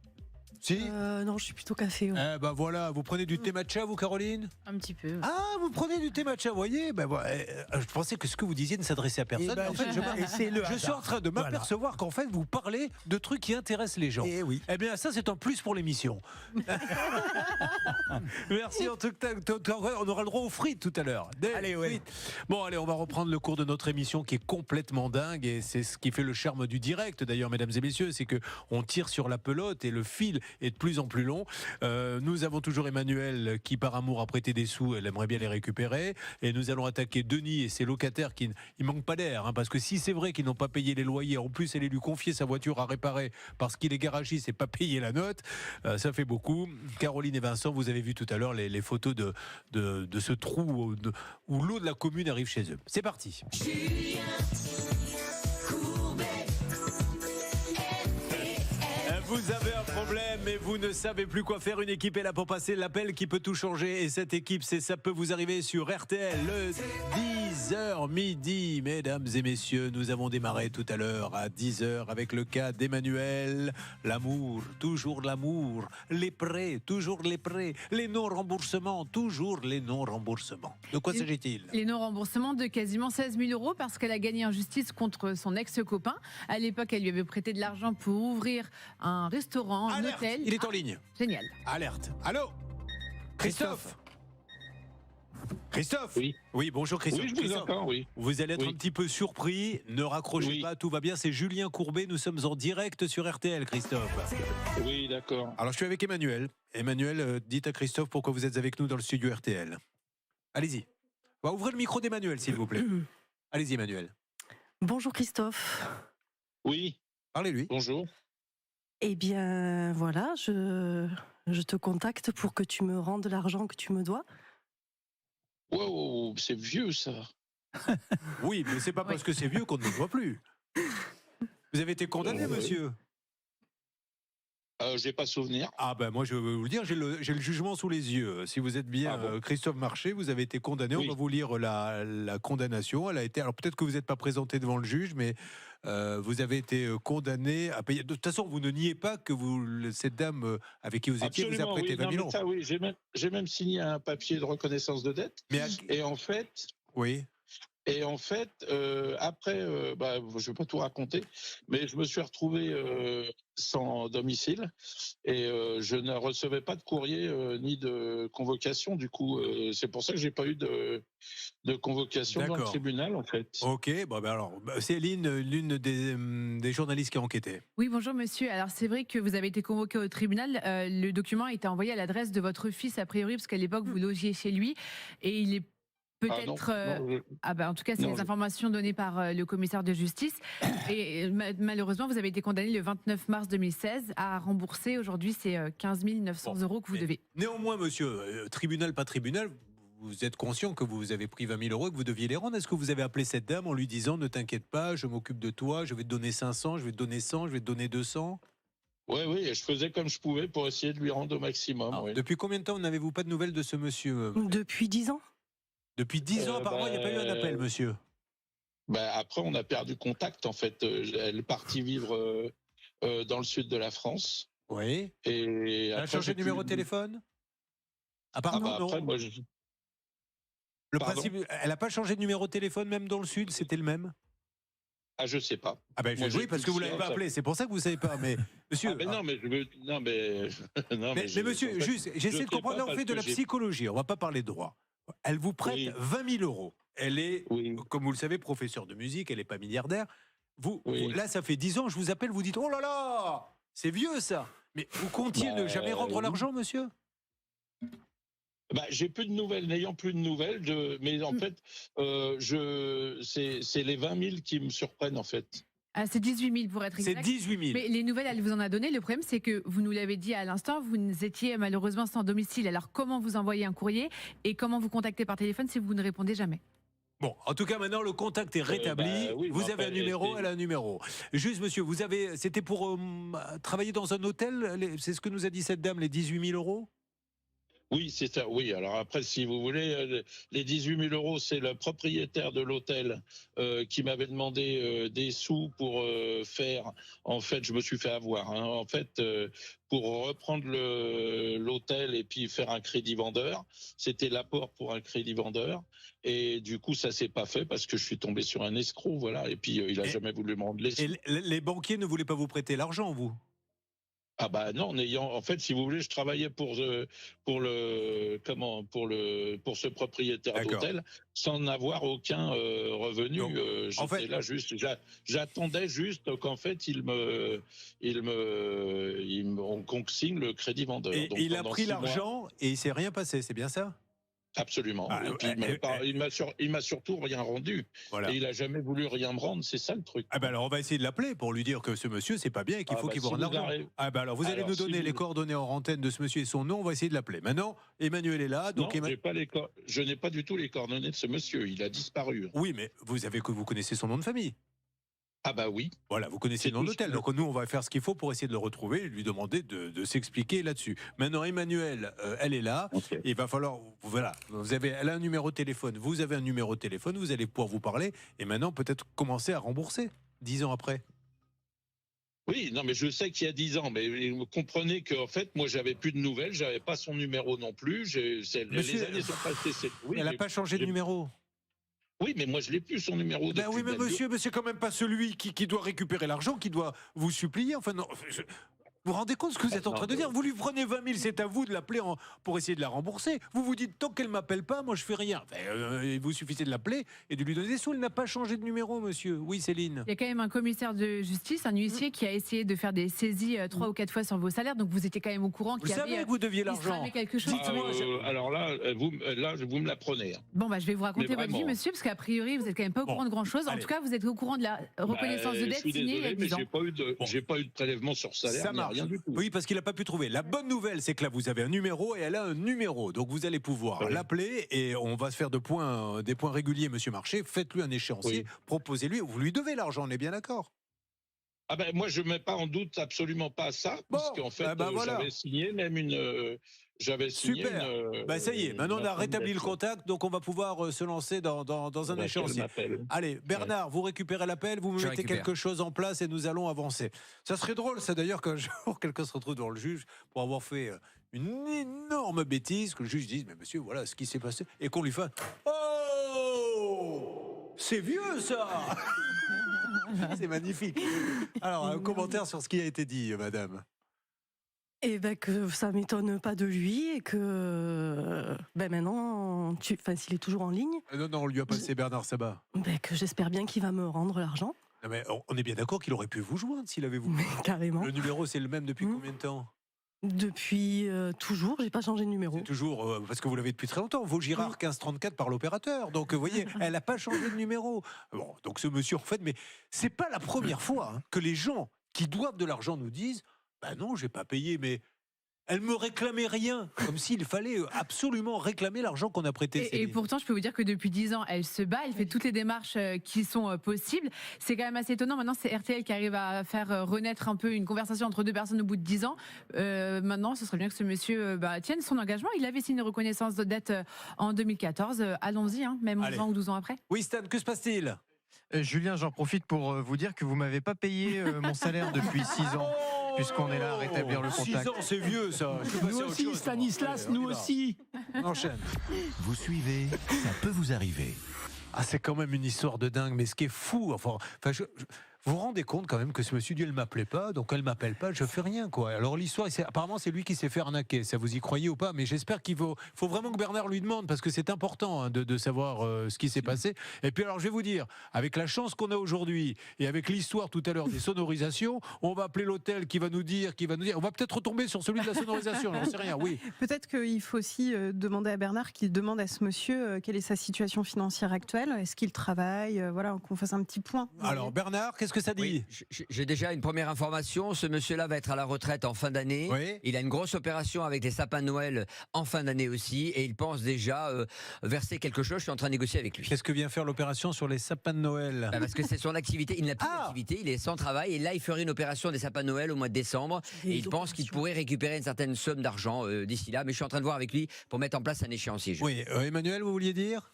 Si non, je suis plutôt café. Ouais. Eh ben voilà, vous prenez du thé matcha, vous, Caroline? Un petit peu. Ah, vous prenez du thé matcha, vous voyez? Ben, je pensais que ce que vous disiez ne s'adressait à personne. En fait, je suis en train de m'apercevoir qu'en fait, vous parlez de trucs qui intéressent les gens. Et oui. Eh bien, ça, c'est un plus pour l'émission. Merci en tout cas. On aura le droit aux frites tout à l'heure. Allez, ouais. Bon, allez, on va reprendre le cours de notre émission qui est complètement dingue et c'est ce qui fait le charme du direct, d'ailleurs, mesdames et messieurs, c'est que on tire sur la pelote et le fil est de plus en plus long. Nous avons toujours Emmanuel qui, par amour, a prêté des sous. Elle aimerait bien les récupérer. Et nous allons attaquer Denis et ses locataires qui ne manquent pas d'air. Hein, parce que si c'est vrai qu'ils n'ont pas payé les loyers, en plus, elle est lui confier sa voiture à réparer parce qu'il est garagiste et pas payé la note, ça fait beaucoup. Caroline et Vincent, vous avez vu tout à l'heure les photos de ce trou où l'eau de la commune arrive chez eux. C'est parti. Vous avez un problème et vous ne savez plus quoi faire. Une équipe est là pour passer l'appel qui peut tout changer. Et cette équipe, ça peut vous arriver sur RTL le 10h midi. Mesdames et messieurs, nous avons démarré tout à l'heure à 10h avec le cas d'Emmanuel. L'amour, toujours l'amour. Les prêts, toujours les prêts. Les non-remboursements, toujours les non-remboursements. De quoi s'agit-il? Les non-remboursements de quasiment 16 000 € parce qu'elle a gagné en justice contre son ex-copain. À l'époque, elle lui avait prêté de l'argent pour ouvrir un restaurant, un hôtel. Il est en ligne. Génial. Alerte. Allô? Christophe? Christophe? Oui. Oui, bonjour Christophe. Oui, je vous entends, oui. Vous allez être un petit peu surpris. Ne raccrochez pas, tout va bien. C'est Julien Courbet. Nous sommes en direct sur RTL, Christophe. Oui, d'accord. Alors, je suis avec Emmanuel. Emmanuel, dites à Christophe pourquoi vous êtes avec nous dans le studio RTL. Allez-y. Ouvrez le micro d'Emmanuel, s'il vous plaît. Allez-y, Emmanuel. Bonjour Christophe. Oui. Parlez-lui. Bonjour. Eh bien, voilà, je te contacte pour que tu me rendes l'argent que tu me dois. Wow, c'est vieux ça. Oui, mais c'est pas parce que c'est vieux qu'on ne le voit plus. Vous avez été condamné, monsieur? J'ai pas souvenir. Ah ben moi je veux vous le dire, j'ai le jugement sous les yeux. Si vous êtes bien Christophe Marché, vous avez été condamné. Oui. On va vous lire la condamnation. Elle a été. Alors peut-être que vous n'êtes pas présenté devant le juge, mais vous avez été condamné à payer. De toute façon, vous ne niez pas que cette dame avec qui vous étiez vous a prêté 20 000 €. Ça, oui, j'ai même signé un papier de reconnaissance de dette. Et en fait. Oui. Et en fait, après, je ne vais pas tout raconter, mais je me suis retrouvé sans domicile et je ne recevais pas de courrier ni de convocation. Du coup, c'est pour ça que j'ai pas eu de convocation dans le D'accord. tribunal, en fait. Ok, bon, ben alors, Céline, l'une des journalistes qui a enquêté. Oui, bonjour monsieur. Alors c'est vrai que vous avez été convoqué au tribunal. Le document a été envoyé à l'adresse de votre fils a priori, parce qu'à l'époque vous logiez chez lui, et il est peut-être. En tout cas, c'est les informations données par le commissaire de justice. Et malheureusement, vous avez été condamné le 29 mars 2016 à rembourser. Aujourd'hui, c'est 15 900 euros que vous devez. Néanmoins, monsieur, tribunal, pas tribunal, vous êtes conscient que vous avez pris 20 000 euros et que vous deviez les rendre. Est-ce que vous avez appelé cette dame en lui disant ne t'inquiète pas, je m'occupe de toi, je vais te donner 500, je vais te donner 100, je vais te donner 200? Oui, et je faisais comme je pouvais pour essayer de lui rendre au maximum. Alors, depuis combien de temps n'avez-vous pas de nouvelles de ce monsieur? Depuis 10 ans. Depuis 10 ans, apparemment, il n'y a pas eu un appel, monsieur. Après, on a perdu contact, en fait. Elle est partie vivre dans le sud de la France. Oui. Et elle a changé de numéro de téléphone? Apparemment, non. Après, moi, le principe, elle n'a pas changé de numéro de téléphone, même dans le sud, c'était le même? Ah, je sais pas. Ah ben oui, parce que vous l'avez pas appelé, c'est pour ça que vous savez pas. Mais monsieur, non, mais monsieur, juste, j'essaie de comprendre. Là, on fait de la psychologie. On va pas parler de droit. Elle vous prête 20 000 euros. Elle est, comme vous le savez, professeure de musique. Elle n'est pas milliardaire. Là, ça fait 10 ans. Je vous appelle, vous dites, oh là là, c'est vieux ça. Mais vous comptiez ne jamais rendre l'argent, monsieur? J'ai plus de nouvelles, n'ayant plus de nouvelles, mais en fait, c'est les 20 000 qui me surprennent en fait. Ah, c'est 18 000 pour être exact. C'est 18 000. Mais les nouvelles, elle vous en a donné. Le problème, c'est que vous nous l'avez dit à l'instant, vous étiez malheureusement sans domicile. Alors, comment vous envoyez un courrier et comment vous contactez par téléphone si vous ne répondez jamais? Bon, en tout cas, maintenant, le contact est rétabli. Vous avez un numéro, elle a un numéro. Juste, monsieur, c'était pour travailler dans un hôtel? C'est ce que nous a dit cette dame, les 18 000 euros? Oui, c'est ça. Oui, alors après, si vous voulez, les 18 000 euros, c'est le propriétaire de l'hôtel qui m'avait demandé des sous pour faire. En fait, je me suis fait avoir. En fait, pour reprendre l'hôtel et puis faire un crédit vendeur, c'était l'apport pour un crédit vendeur. Et du coup, ça s'est pas fait parce que je suis tombé sur un escroc, voilà. Et puis, il a jamais voulu me rendre les sous. Et les banquiers ne voulaient pas vous prêter l'argent, vous? Ah non, en fait, si vous voulez, je travaillais pour ce propriétaire d'hôtel sans avoir aucun revenu. J'étais là juste, j'attendais juste qu'en fait on consigne le crédit vendeur. Et donc, il a pris l'argent et il s'est rien passé, c'est bien ça? Absolument. Et puis, il m'a surtout rien rendu. Voilà. Et il a jamais voulu rien me rendre, c'est ça le truc. Alors on va essayer de l'appeler pour lui dire que ce monsieur c'est pas bien et qu'il faut qu'il vous rende l'argent. Alors vous allez nous donner les coordonnées en antenne de ce monsieur et son nom, on va essayer de l'appeler. Maintenant, Emmanuel est là. Donc non, je n'ai pas du tout les coordonnées de ce monsieur, il a disparu. Oui, mais vous connaissez son nom de famille? Ah oui. Voilà, vous connaissez le nom d'hôtel. Donc nous, on va faire ce qu'il faut pour essayer de le retrouver et lui demander de s'expliquer là-dessus. Maintenant, Emmanuel, elle est là. Okay. Il va falloir, elle a un numéro de téléphone, vous avez un numéro de téléphone, vous allez pouvoir vous parler et maintenant peut-être commencer à rembourser 10 ans après. Oui, non, mais je sais qu'il y a 10 ans, mais vous comprenez qu'en fait, moi, j'avais plus de nouvelles, j'avais pas son numéro non plus. Monsieur, les années sont passées. Oui, elle n'a pas changé de numéro. Oui, mais moi, je l'ai plus, son numéro. Oui, mais monsieur, c'est quand même pas celui qui doit récupérer l'argent, qui doit vous supplier. Enfin, non. Vous vous rendez compte ce que vous êtes en train de dire? Vous lui prenez 20 000, c'est à vous de l'appeler pour essayer de la rembourser. Vous vous dites, tant qu'elle ne m'appelle pas, moi je fais rien. Il vous suffisait de l'appeler et de lui donner des sous. Elle n'a pas changé de numéro, monsieur. Oui, Céline. Il y a quand même un commissaire de justice, un huissier, qui a essayé de faire des saisies 3 ou 4 fois sur vos salaires. Donc vous étiez quand même au courant qu'il y avait... Vous savez que vous deviez l'argent. Quelque chose. Alors là, vous me l'apprenez. Bon, je vais vous raconter votre vie, monsieur, parce qu'a priori, vous n'êtes quand même pas au courant de grand-chose. En tout cas, vous êtes au courant de la reconnaissance de dette signée il y a 10 ans. J'ai pas eu de prélèvement sur salaire. Ça marche. Rien du tout. Oui, parce qu'il n'a pas pu trouver. La bonne nouvelle, c'est que là, vous avez un numéro et elle a un numéro. Donc, vous allez pouvoir l'appeler et on va se faire des points réguliers, monsieur Marché. Faites-lui un échéancier, proposez-lui. Vous lui devez l'argent, on est bien d'accord? Moi, je ne mets pas en doute absolument pas ça, parce qu'en fait, j'avais signé même une... Super. Ça y est, maintenant on a rétabli le contact, donc on va pouvoir se lancer dans un échéancier. Allez, Bernard, vous récupérez l'appel, vous me mettez quelque chose en place et nous allons avancer. Ça serait drôle, ça d'ailleurs, qu'un jour quelqu'un se retrouve devant le juge pour avoir fait une énorme bêtise, que le juge dise, mais monsieur, voilà ce qui s'est passé, et qu'on lui fasse « Oh !» c'est vieux ça. C'est magnifique. Alors, un commentaire sur ce qui a été dit, madame. Et ben que ça m'étonne pas de lui et que maintenant, s'il est toujours en ligne, Non, on lui a passé Bernard Sabat. que j'espère bien qu'il va me rendre l'argent. Non, mais on est bien d'accord qu'il aurait pu vous joindre s'il avait voulu. Mais carrément. Le numéro, c'est le même depuis combien de temps? Depuis toujours, j'ai pas changé de numéro. C'est toujours, parce que vous l'avez depuis très longtemps, Vaugirard 1534 par l'opérateur. Donc, vous voyez, elle n'a pas changé de numéro. Bon, donc ce monsieur, en fait, mais c'est pas la première fois que les gens qui doivent de l'argent nous disent « Bah non, j'ai pas payé, mais elle me réclamait rien ». Comme s'il fallait absolument réclamer l'argent qu'on a prêté. Et pourtant, je peux vous dire que depuis 10 ans, elle se bat, elle fait toutes les démarches qui sont possibles. C'est quand même assez étonnant. Maintenant, c'est RTL qui arrive à faire renaître un peu une conversation entre deux personnes au bout de 10 ans. Maintenant, ce serait bien que ce monsieur tienne son engagement. Il avait signé une reconnaissance de dette en 2014. Allons-y, même 11 ans ou 12 ans après. Oui, Stan, que se passe-t-il? Julien, j'en profite pour vous dire que vous m'avez pas payé mon salaire depuis 6 ans. Puisqu'on est là à rétablir le contact. 6 ans, c'est vieux ça. Nous aussi, Stanislas, nous aussi. On enchaîne. Vous suivez, ça peut vous arriver. Ah, c'est quand même une histoire de dingue, mais ce qui est fou, vous vous rendez compte quand même que ce monsieur dit elle m'appelait pas, donc elle m'appelle pas, je fais rien quoi. Alors l'histoire, apparemment c'est lui qui s'est fait arnaquer, ça vous y croyez ou pas? Mais j'espère qu'il faut vraiment que Bernard lui demande, parce que c'est important de savoir ce qui s'est passé. Et puis alors je vais vous dire, avec la chance qu'on a aujourd'hui et avec l'histoire tout à l'heure des sonorisations, on va appeler l'hôtel qui va nous dire, on va peut-être retomber sur celui de la sonorisation, j'en sais rien, oui. Peut-être qu'il faut aussi demander à Bernard qu'il demande à ce monsieur quelle est sa situation financière actuelle, est-ce qu'il travaille, voilà, qu'on fasse un petit point. Alors Bernard, qu'est-ce que ça dit? Oui, j'ai déjà une première information. Ce monsieur-là va être à la retraite en fin d'année. Oui. Il a une grosse opération avec les sapins de Noël en fin d'année aussi. Et il pense déjà verser quelque chose. Je suis en train de négocier avec lui. Qu'est-ce que vient faire l'opération sur les sapins de Noël? Parce que c'est son activité. Il n'a plus d'activité. Il est sans travail. Et là, il ferait une opération des sapins de Noël au mois de décembre. Et il pense qu'il pourrait récupérer une certaine somme d'argent d'ici là. Mais je suis en train de voir avec lui pour mettre en place un échéancier. Oui, Emmanuel, vous vouliez dire?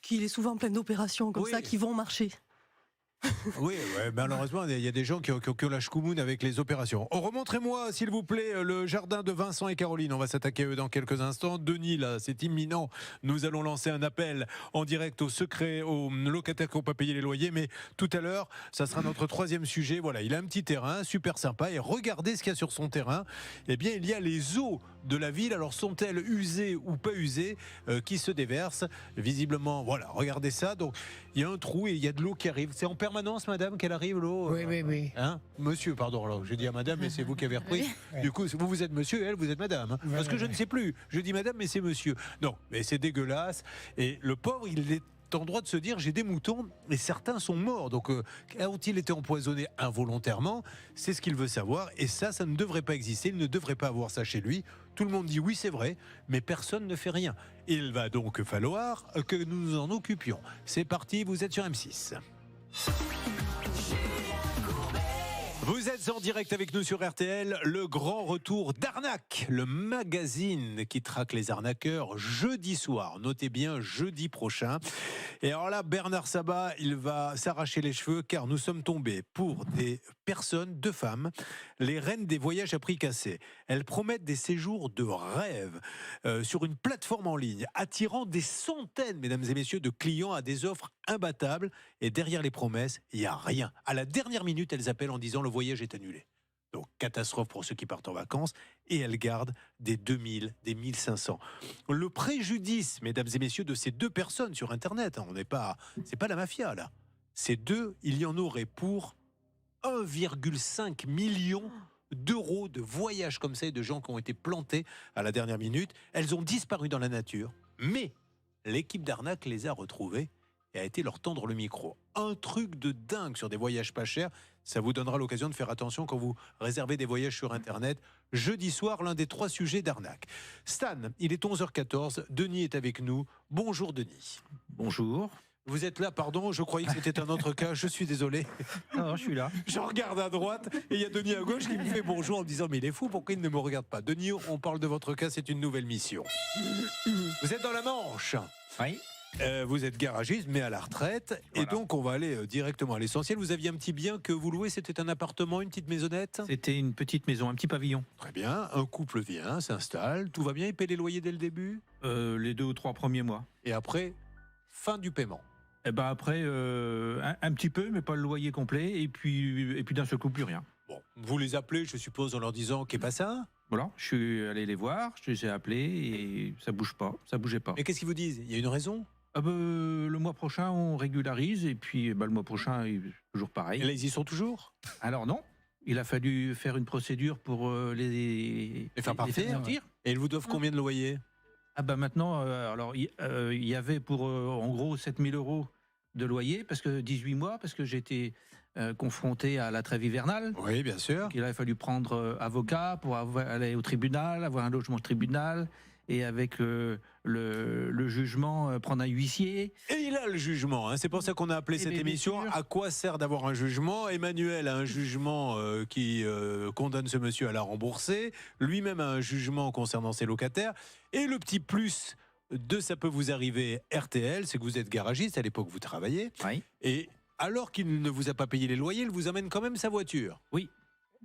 Qu'il est souvent plein d'opérations comme ça qui vont marcher. Oui, malheureusement, il y a des gens qui ont la chkoumoune avec les opérations. Remontrez-moi, s'il vous plaît, le jardin de Vincent et Caroline. On va s'attaquer à eux dans quelques instants. Denis, là, c'est imminent. Nous allons lancer un appel en direct aux locataires qui n'ont pas payé les loyers. Mais tout à l'heure, ça sera notre troisième sujet. Voilà, il a un petit terrain super sympa. Et regardez ce qu'il y a sur son terrain. Eh bien, il y a les eaux de la ville. Alors, sont-elles usées ou pas usées qui se déversent? Visiblement, voilà, regardez ça. Donc, il y a un trou et il y a de l'eau qui arrive. C'est en permanence, madame, qu'elle arrive, l'eau? Oui. Hein? Monsieur, pardon, alors j'ai dit à madame, mais c'est vous qui avez repris. Du coup, vous êtes monsieur et elle, vous êtes madame. Parce que je ne sais plus. Je dis madame, mais c'est monsieur. Non, mais c'est dégueulasse. Et le pauvre, il est en droit de se dire, j'ai des moutons et certains sont morts. Donc, ont-ils été empoisonnés involontairement? C'est ce qu'il veut savoir. Et ça ne devrait pas exister. Il ne devrait pas avoir ça chez lui. Tout le monde dit oui, c'est vrai, mais personne ne fait rien. Il va donc falloir que nous nous en occupions. C'est parti, vous êtes sur M6. Vous êtes en direct avec nous sur RTL, le grand retour d'Arnaque, le magazine qui traque les arnaqueurs jeudi soir. Notez bien, jeudi prochain. Et alors là, Bernard Sabat, il va s'arracher les cheveux car nous sommes tombés pour des personnes, deux femmes, les reines des voyages à prix cassé. Elles promettent des séjours de rêve sur une plateforme en ligne, attirant des centaines, mesdames et messieurs, de clients à des offres imbattables. Et derrière les promesses, il n'y a rien. À la dernière minute, elles appellent en disant le voyage est annulé. Donc, catastrophe pour ceux qui partent en vacances. Et elles gardent des 2000, des 1500. Le préjudice, mesdames et messieurs, de ces deux personnes sur Internet, c'est pas la mafia, là. Ces deux, il y en aurait pour 1,5 million d'euros de voyages comme ça et de gens qui ont été plantés à la dernière minute. Elles ont disparu dans la nature. Mais l'équipe d'arnaque les a retrouvées et a été leur tendre le micro. Un truc de dingue sur des voyages pas chers. Ça vous donnera l'occasion de faire attention quand vous réservez des voyages sur Internet. Jeudi soir, l'un des 3 sujets d'arnaque. Stan, il est 11h14. Denis est avec nous. Bonjour Denis. Bonjour. Vous êtes là, pardon, je croyais que c'était un autre cas, je suis désolé. Non, je suis là. Je regarde à droite et il y a Denis à gauche qui me fait bonjour en me disant mais il est fou, pourquoi il ne me regarde pas? Denis, on parle de votre cas, c'est une nouvelle mission. Vous êtes dans la Manche. Oui. Vous êtes garagiste, mais à la retraite. Voilà. Et donc, on va aller directement à l'essentiel. Vous aviez un petit bien que vous louez, c'était un appartement, une petite maisonnette? C'était une petite maison, un petit pavillon. Très bien. Un couple vient, s'installe, tout va bien, il paie les loyers dès le début? Les 2 ou 3 premiers mois. Et après, fin du paiement. Eh ben après, un petit peu, mais pas le loyer complet. Et puis d'un seul coup, plus rien. Bon, vous les appelez, je suppose, en leur disant qu'est pas ça. Voilà, je suis allé les voir, je les ai appelés et ça bouge pas, ça bougeait pas. Et qu'est-ce qu'ils vous disent? Il y a une raison? Ah le mois prochain, on régularise et puis le mois prochain, toujours pareil. Et là, ils y sont toujours? Alors non, il a fallu faire une procédure pour les faire partir. Et ils vous doivent combien de loyer? Ah maintenant, alors il y avait pour en gros 7 000 € de loyer, parce que 18 mois, parce que j'étais confronté à la trêve hivernale. Oui, bien sûr. Donc, il a fallu prendre avocat pour aller au tribunal, avoir un logement au tribunal, et avec le jugement, prendre un huissier. Et il a le jugement, hein. C'est pour ça qu'on a appelé cette émission « À quoi sert d'avoir un jugement ?» Emmanuel a un jugement qui condamne ce monsieur à la rembourser, lui-même a un jugement concernant ses locataires, et le petit plus de « Ça peut vous arriver » RTL, c'est que vous êtes garagiste, à l'époque vous travaillez, oui. Et alors qu'il ne vous a pas payé les loyers, il vous amène quand même sa voiture. Oui.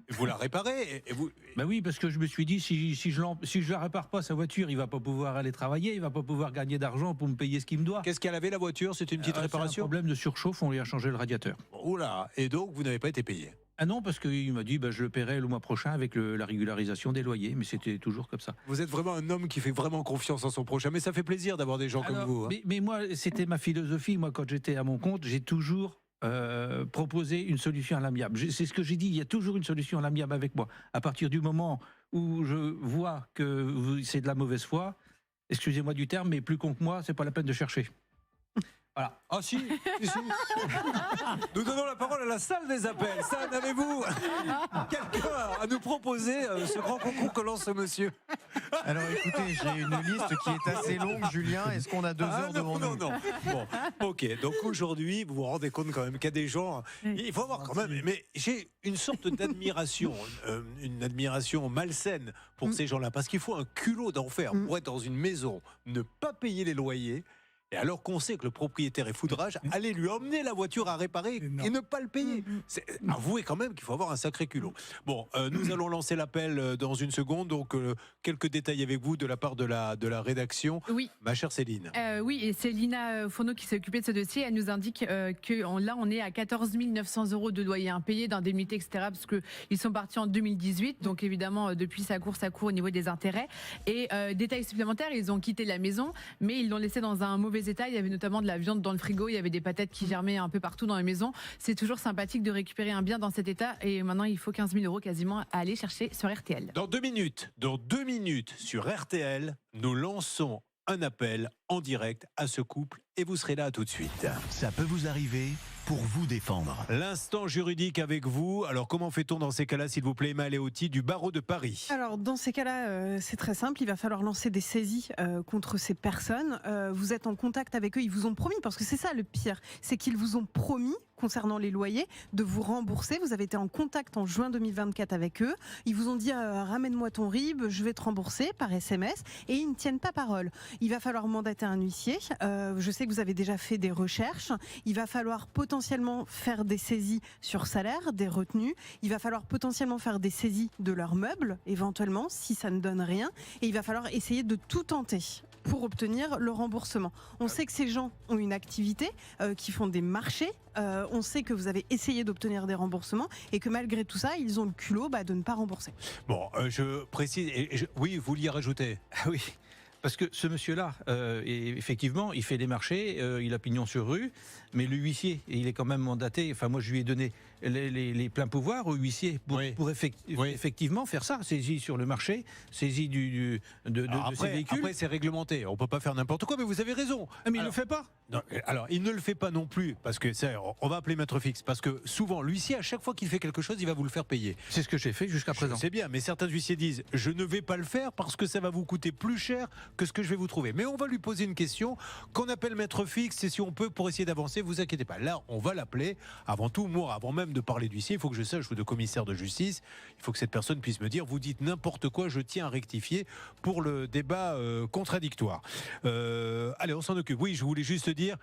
Vous la réparez et vous... Ben oui, parce que je me suis dit, si je la répare pas, sa voiture, il va pas pouvoir aller travailler, il va pas pouvoir gagner d'argent pour me payer ce qu'il me doit. Qu'est-ce qu'elle avait, la voiture? C'était une petite réparation? C'est un problème de surchauffe, on lui a changé le radiateur. Oula, et donc vous n'avez pas été payé? Ah non, parce qu'il m'a dit, je le paierai le mois prochain avec la régularisation des loyers, mais c'était toujours comme ça. Vous êtes vraiment un homme qui fait vraiment confiance en son prochain, mais ça fait plaisir d'avoir des gens comme vous. Hein. Mais moi, c'était ma philosophie. Moi, quand j'étais à mon compte, j'ai toujours proposer une solution à l'amiable. C'est ce que j'ai dit, il y a toujours une solution à l'amiable avec moi. À partir du moment où je vois que c'est de la mauvaise foi, excusez-moi du terme, mais plus con que moi, c'est pas la peine de chercher. Voilà. Ah si, Nous donnons la parole à la salle des appels. Ça, n'avez-vous quelqu'un à nous proposer ce grand concours que lance ce monsieur? Alors écoutez, j'ai une liste qui est assez longue, Julien. Est-ce qu'on a 2 heures devant nous? Non. Bon, ok. Donc aujourd'hui, vous vous rendez compte quand même qu'il y a des gens... Il faut voir quand même... Mais j'ai une sorte d'admiration, une admiration malsaine pour ces gens-là. Parce qu'il faut un culot d'enfer pour être dans une maison, ne pas payer les loyers... Et alors qu'on sait que le propriétaire est fou de rage, allez lui emmener la voiture à réparer et ne pas le payer. Avouez quand même qu'il faut avoir un sacré culot. Bon, nous allons lancer l'appel dans une seconde. Donc, quelques détails avec vous de la part de la rédaction. Oui. Ma chère Céline. Oui, et c'est Lina Fourneau qui s'est occupée de ce dossier. Elle nous indique là, on est à 14 900 € de loyer impayé, d'indemnités, etc. Parce qu'ils sont partis en 2018. Donc, évidemment, depuis, ça court au niveau des intérêts. Et détail supplémentaire, ils ont quitté la maison, mais ils l'ont laissé dans un mauvais état. Il y avait notamment de la viande dans le frigo, il y avait des patates qui germaient un peu partout dans la maison. C'est toujours sympathique de récupérer un bien dans cet état, et maintenant il faut 15 000 € quasiment à aller chercher sur RTL. Dans 2 minutes sur RTL, nous lançons un appel en direct à ce couple et vous serez là tout de suite. Ça peut vous arriver pour vous défendre. L'instant juridique avec vous. Alors comment fait-on dans ces cas-là, s'il vous plaît, Emma Léoty du barreau de Paris? Alors dans ces cas-là, c'est très simple, il va falloir lancer des saisies contre ces personnes. Vous êtes en contact avec eux, ils vous ont promis, parce que c'est ça le pire, c'est qu'ils vous ont promis, concernant les loyers, de vous rembourser. Vous avez été en contact en juin 2024 avec eux. Ils vous ont dit ramène-moi ton RIB, je vais te rembourser par SMS, et ils ne tiennent pas parole. Il va falloir mandater un huissier. Je sais que vous avez déjà fait des recherches. Il va falloir potentiellement faire des saisies sur salaire, des retenues. Il va falloir potentiellement faire des saisies de leurs meubles, éventuellement, si ça ne donne rien. Et il va falloir essayer de tout tenter pour obtenir le remboursement. On sait que ces gens ont une activité, qui font des marchés. On sait que vous avez essayé d'obtenir des remboursements et que malgré tout ça, ils ont le culot de ne pas rembourser. Bon, je précise, oui, vous l'y rajoutez. Ah oui. Parce que ce monsieur-là, effectivement, il fait des marchés, il a pignon sur rue, mais le huissier, il est quand même mandaté. Enfin, moi, je lui ai donné les pleins pouvoirs au huissier pour effectivement faire ça. Saisie sur le marché, saisie de ses véhicules. Après, c'est réglementé. On ne peut pas faire n'importe quoi, mais vous avez raison. Mais il ne le fait pas. Non, alors, il ne le fait pas non plus, parce que on va appeler Maître Fix, parce que souvent, l'huissier, à chaque fois qu'il fait quelque chose, il va vous le faire payer. C'est ce que j'ai fait jusqu'à présent. C'est bien, mais certains huissiers disent « Je ne vais pas le faire parce que ça va vous coûter plus cher que ce que je vais vous trouver. » Mais on va lui poser une question qu'on appelle Maître Fix, et si on peut, pour essayer d'avancer, vous inquiétez pas. Là, on va l'appeler. Avant tout, moi, avant même de parler d'huissier, il faut que je sache, de commissaire de justice, il faut que cette personne puisse me dire « Vous dites n'importe quoi, je tiens à rectifier » pour le débat contradictoire. Allez, on s'en occupe. Oui, je voulais juste dire,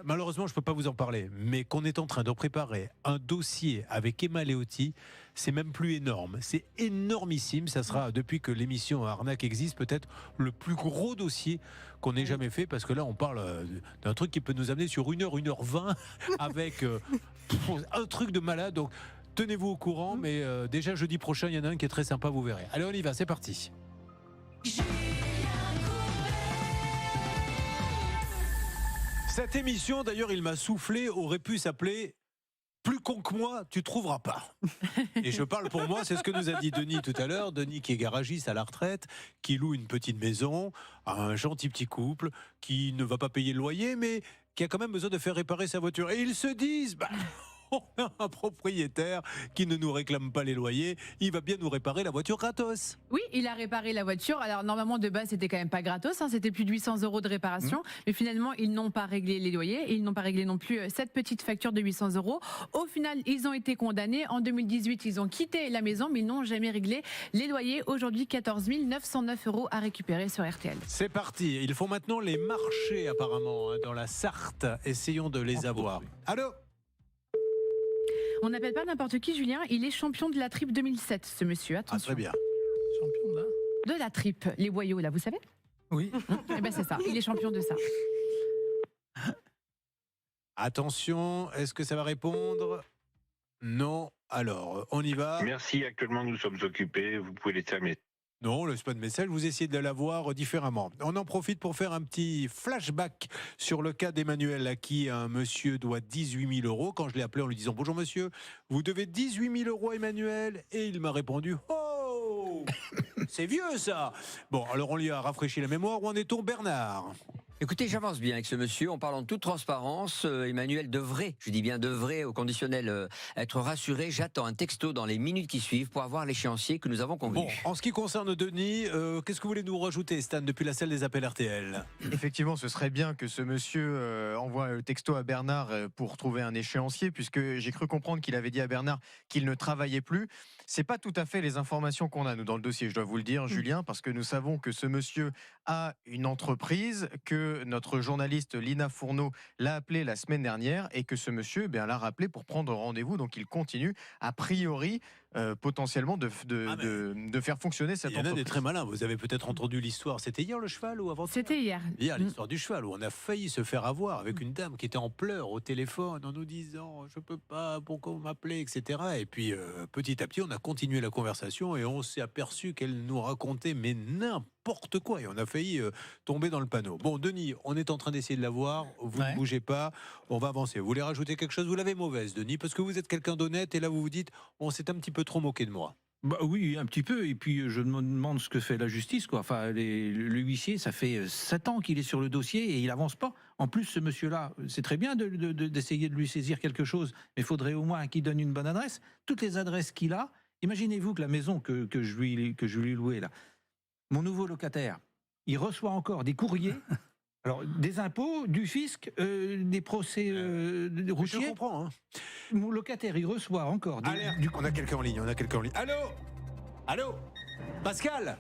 Malheureusement, je ne peux pas vous en parler, mais qu'on est en train de préparer un dossier avec Emma Leotti, c'est même plus énorme. C'est énormissime. Ça sera, depuis que l'émission Arnaque existe, peut-être le plus gros dossier qu'on ait jamais fait, parce que là, on parle d'un truc qui peut nous amener sur 1h, 1h20, avec un truc de malade. Donc, tenez-vous au courant, mais déjà jeudi prochain, il y en a un qui est très sympa, vous verrez. Allez, on y va, c'est parti. Cette émission, d'ailleurs, il m'a soufflé, aurait pu s'appeler Plus con que moi, tu trouveras pas. Et je parle pour moi, c'est ce que nous a dit Denis tout à l'heure. Denis qui est garagiste à la retraite, qui loue une petite maison à un gentil petit couple, qui ne va pas payer le loyer, mais qui a quand même besoin de faire réparer sa voiture. Et ils se disent, on a un propriétaire qui ne nous réclame pas les loyers, il va bien nous réparer la voiture gratos. Oui, il a réparé la voiture. Alors normalement de base c'était quand même pas gratos, c'était plus de 800 € de réparation. Mais finalement ils n'ont pas réglé les loyers et ils n'ont pas réglé non plus cette petite facture de 800 €. Au final ils ont été condamnés. En 2018 ils ont quitté la maison mais ils n'ont jamais réglé les loyers. Aujourd'hui 14 909 € à récupérer sur RTL. C'est parti, ils font maintenant les marchés apparemment dans la Sarthe. Essayons de les avoir. Allô ? On n'appelle pas n'importe qui, Julien. Il est champion de la tripe 2007, ce monsieur. Attention. Ah, très bien. Champion de la tripe, les boyaux, là, vous savez ? Oui. Eh ben c'est ça. Il est champion de ça. Attention, est-ce que ça va répondre ? Non. Alors, on y va. Merci, actuellement nous sommes occupés, vous pouvez laisser un message. Non, laisse pas de message, vous essayez de l'avoir différemment. On en profite pour faire un petit flashback sur le cas d'Emmanuel, à qui un monsieur doit 18 000 €. Quand je l'ai appelé en lui disant « Bonjour monsieur, vous devez 18 000 € Emmanuel ?» Et il m'a répondu « Oh, c'est vieux ça !» Bon, alors on lui a rafraîchi la mémoire. Où en est-on, Bernard ? Écoutez, j'avance bien avec ce monsieur. En parlant de toute transparence, Emmanuel devrait, je dis bien devrait, au conditionnel, être rassuré. J'attends un texto dans les minutes qui suivent pour avoir l'échéancier que nous avons convenu. Bon, en ce qui concerne Denis, qu'est-ce que vous voulez nous rajouter, Stan, depuis la salle des appels RTL ? Effectivement, ce serait bien que ce monsieur envoie le texto à Bernard pour trouver un échéancier, puisque j'ai cru comprendre qu'il avait dit à Bernard qu'il ne travaillait plus. C'est pas tout à fait les informations qu'on a, nous, dans le dossier, je dois vous le dire, Julien, parce que nous savons que ce monsieur a une entreprise, que notre journaliste Lina Fourneau l'a appelé la semaine dernière et que ce monsieur l'a rappelé pour prendre rendez-vous. Donc il continue, a priori, potentiellement de faire fonctionner cette entreprise. Il y en a des très malins. Vous avez peut-être entendu l'histoire. C'était hier le cheval ou avant ? C'était hier. Hier, l'histoire du cheval où on a failli se faire avoir avec une dame qui était en pleurs au téléphone en nous disant « je peux pas, pourquoi vous m'appelez ?» etc. Et puis petit à petit, on a continué la conversation et on s'est aperçu qu'elle nous racontait mais n'importe quoi. Et on a failli tomber dans le panneau. Bon, Denis, on est en train d'essayer de la voir. Vous ne bougez pas. On va avancer. Vous voulez rajouter quelque chose ? Vous l'avez mauvaise, Denis, parce que vous êtes quelqu'un d'honnête et là, vous vous dites « on s'est un petit peu trop moqué de moi ». Bah oui, un petit peu. Et puis, je me demande ce que fait la justice, quoi. Enfin, le huissier, ça fait 7 ans qu'il est sur le dossier et il avance pas. En plus, ce monsieur-là, c'est très bien d'essayer de lui saisir quelque chose, mais il faudrait au moins qu'il donne une bonne adresse. Toutes les adresses qu'il a, imaginez-vous que la maison que je lui louais, là, mon nouveau locataire, il reçoit encore des courriers. Alors, des impôts, du fisc, des procès routiers. Je comprends. Hein. Mon locataire, il reçoit encore. On a quelqu'un en ligne. Allô ? Allô ? Pascal ?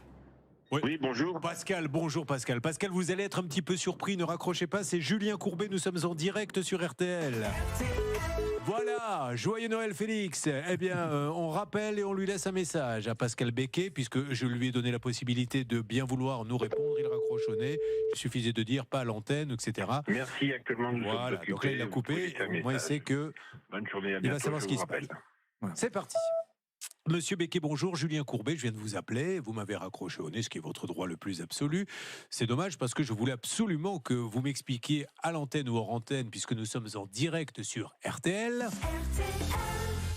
Oui, bonjour. Pascal, bonjour Pascal. Pascal, vous allez être un petit peu surpris, ne raccrochez pas, c'est Julien Courbet, nous sommes en direct sur RTL. Voilà, joyeux Noël Félix. Eh bien, on rappelle et on lui laisse un message à Pascal Becquet, puisque je lui ai donné la possibilité de bien vouloir nous répondre. Il raccroche au nez. Il suffisait de dire pas à l'antenne, etc. Merci, actuellement nous sommes occupés. Donc là, il a coupé. Moi, il sait que bonne journée, à bientôt, il va savoir ce qui se passe. Voilà. C'est parti. Monsieur Becquet, bonjour. Julien Courbet, je viens de vous appeler. Vous m'avez raccroché au nez, ce qui est votre droit le plus absolu. C'est dommage parce que je voulais absolument que vous m'expliquiez à l'antenne ou hors antenne, puisque nous sommes en direct sur RTL.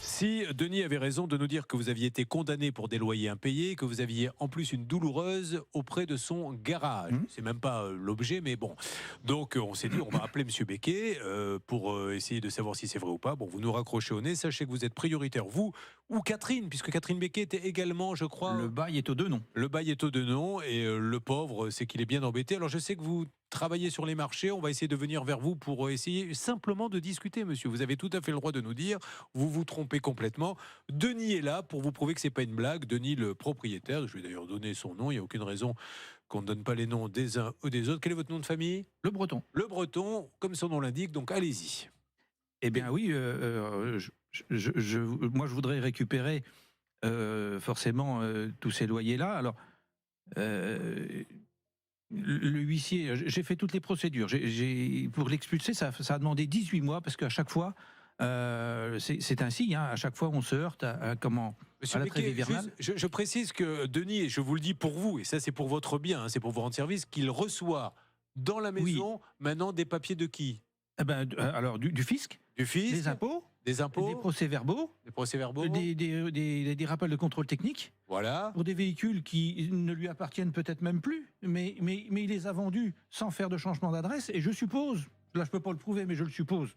Si Denis avait raison de nous dire que vous aviez été condamné pour des loyers impayés, que vous aviez en plus une douloureuse auprès de son garage. C'est même pas l'objet, mais bon. Donc on s'est dit, on va appeler Monsieur Becquet pour essayer de savoir si c'est vrai ou pas. Bon, vous nous raccrochez au nez, sachez que vous êtes prioritaire, vous ou Catherine, puisque Catherine Becquet était également, je crois... Le bail est aux deux noms. Le bail est aux deux noms, et le pauvre, c'est qu'il est bien embêté. Alors je sais que vous travaillez sur les marchés, on va essayer de venir vers vous pour essayer simplement de discuter, monsieur. Vous avez tout à fait le droit de nous dire, vous vous trompez complètement. Denis est là pour vous prouver que c'est pas une blague. Denis, le propriétaire, je vais d'ailleurs donner son nom, il n'y a aucune raison qu'on ne donne pas les noms des uns ou des autres. Quel est votre nom de famille? Le Breton. Le Breton, comme son nom l'indique, donc allez-y. Eh bien oui, moi je voudrais récupérer forcément tous ces loyers-là. Alors, le huissier, j'ai fait toutes les procédures. Pour l'expulser, ça a demandé 18 mois parce qu'à chaque fois, c'est ainsi, hein, à chaque fois on se heurte à Monsieur la Becquet, trêve hivernale. je précise que Denis, et je vous le dis pour vous, et ça c'est pour votre bien, hein, c'est pour vous rendre service, qu'il reçoit dans la maison maintenant des papiers de qui? Eh ben, alors du fisc, des impôts, des procès-verbaux, des rappels de contrôle technique. Voilà. Pour des véhicules qui ne lui appartiennent peut-être même plus, mais il les a vendus sans faire de changement d'adresse. Et je suppose, là je peux pas le prouver, mais je le suppose,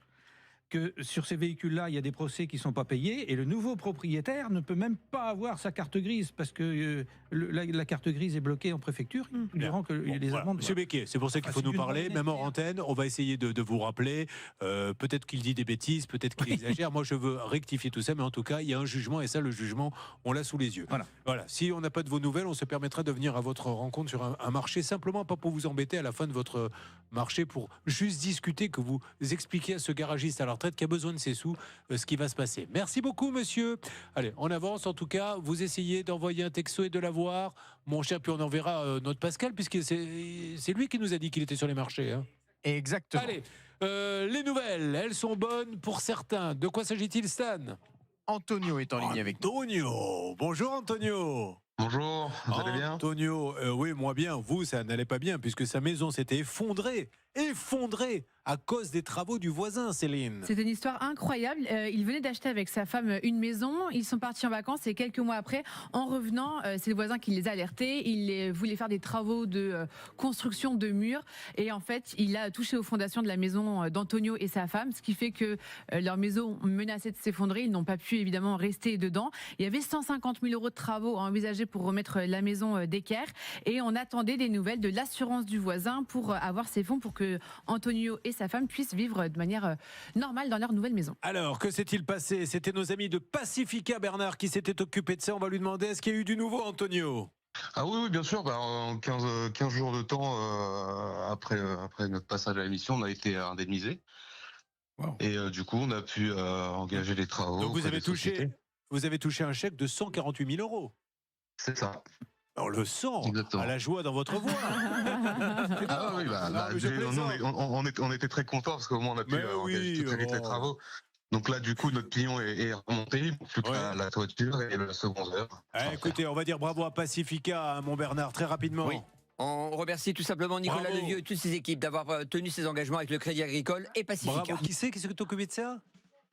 que sur ces véhicules-là, il y a des procès qui ne sont pas payés et le nouveau propriétaire ne peut même pas avoir sa carte grise parce que la carte grise est bloquée en préfecture durant que les amendes... Monsieur Becquet, c'est pour ça qu'il faut nous parler, même hors antenne. On va essayer de vous rappeler. Peut-être qu'il dit des bêtises, peut-être qu'il exagère. Moi, je veux rectifier tout ça, mais en tout cas, il y a un jugement et ça, le jugement, on l'a sous les yeux. Voilà. Si on n'a pas de vos nouvelles, on se permettra de venir à votre rencontre sur un marché, simplement pas pour vous embêter à la fin de votre marché, pour juste discuter, que vous expliquiez à ce garagiste à la retraite qui a besoin de ses sous ce qui va se passer. Merci beaucoup, monsieur. Allez, on avance. En tout cas, vous essayez d'envoyer un texto et de l'avoir, mon cher, puis on enverra notre Pascal, puisque c'est lui qui nous a dit qu'il était sur les marchés. Hein. Exactement. Allez, les nouvelles, elles sont bonnes pour certains. De quoi s'agit-il, Stan? Antonio est en ligne avec nous. Antonio, bonjour Antonio. Bonjour, vous allez bien? Antonio, oui, moi bien. Vous, ça n'allait pas bien puisque sa maison s'était effondrée à cause des travaux du voisin, Céline. C'est une histoire incroyable. Il venait d'acheter avec sa femme une maison. Ils sont partis en vacances et quelques mois après, en revenant, c'est le voisin qui les a alertés. Il voulait faire des travaux de construction de murs. Et en fait, il a touché aux fondations de la maison d'Antonio et sa femme, ce qui fait que leur maison menaçait de s'effondrer. Ils n'ont pas pu évidemment rester dedans. Il y avait 150 000 € de travaux à envisager pour remettre la maison d'équerre. Et on attendait des nouvelles de l'assurance du voisin pour avoir ces fonds pour que Antonio et sa femme puissent vivre de manière normale dans leur nouvelle maison. Alors, que s'est-il passé? C'était nos amis de Pacifica, Bernard, qui s'étaient occupés de ça. On va lui demander, est-ce qu'il y a eu du nouveau, Antonio? Ah oui, bien sûr. En 15 jours de temps après notre passage à l'émission, on a été indemnisé. Wow. Et du coup, on a pu engager les travaux. Donc vous avez touché un chèque de 148 000 €. C'est ça. On le sent, à la joie dans votre voix. Ah oui, on était très contents parce qu'au moins on a pu engager très vite les travaux. Donc là, du coup, notre client est remonté, plus que la toiture et le second heure. Écoutez, on va dire bravo à Pacifica, mon Bernard, très rapidement. Oui. On remercie tout simplement Nicolas Levieux et toutes ses équipes d'avoir tenu ses engagements avec le Crédit Agricole et Pacifica. Bravo. Qui c'est qui t'occupe de ça?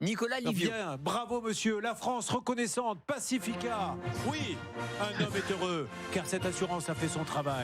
Nicolas Livieux. Bien, bravo monsieur, la France reconnaissante, Pacifica. Oui, un homme est heureux, car cette assurance a fait son travail.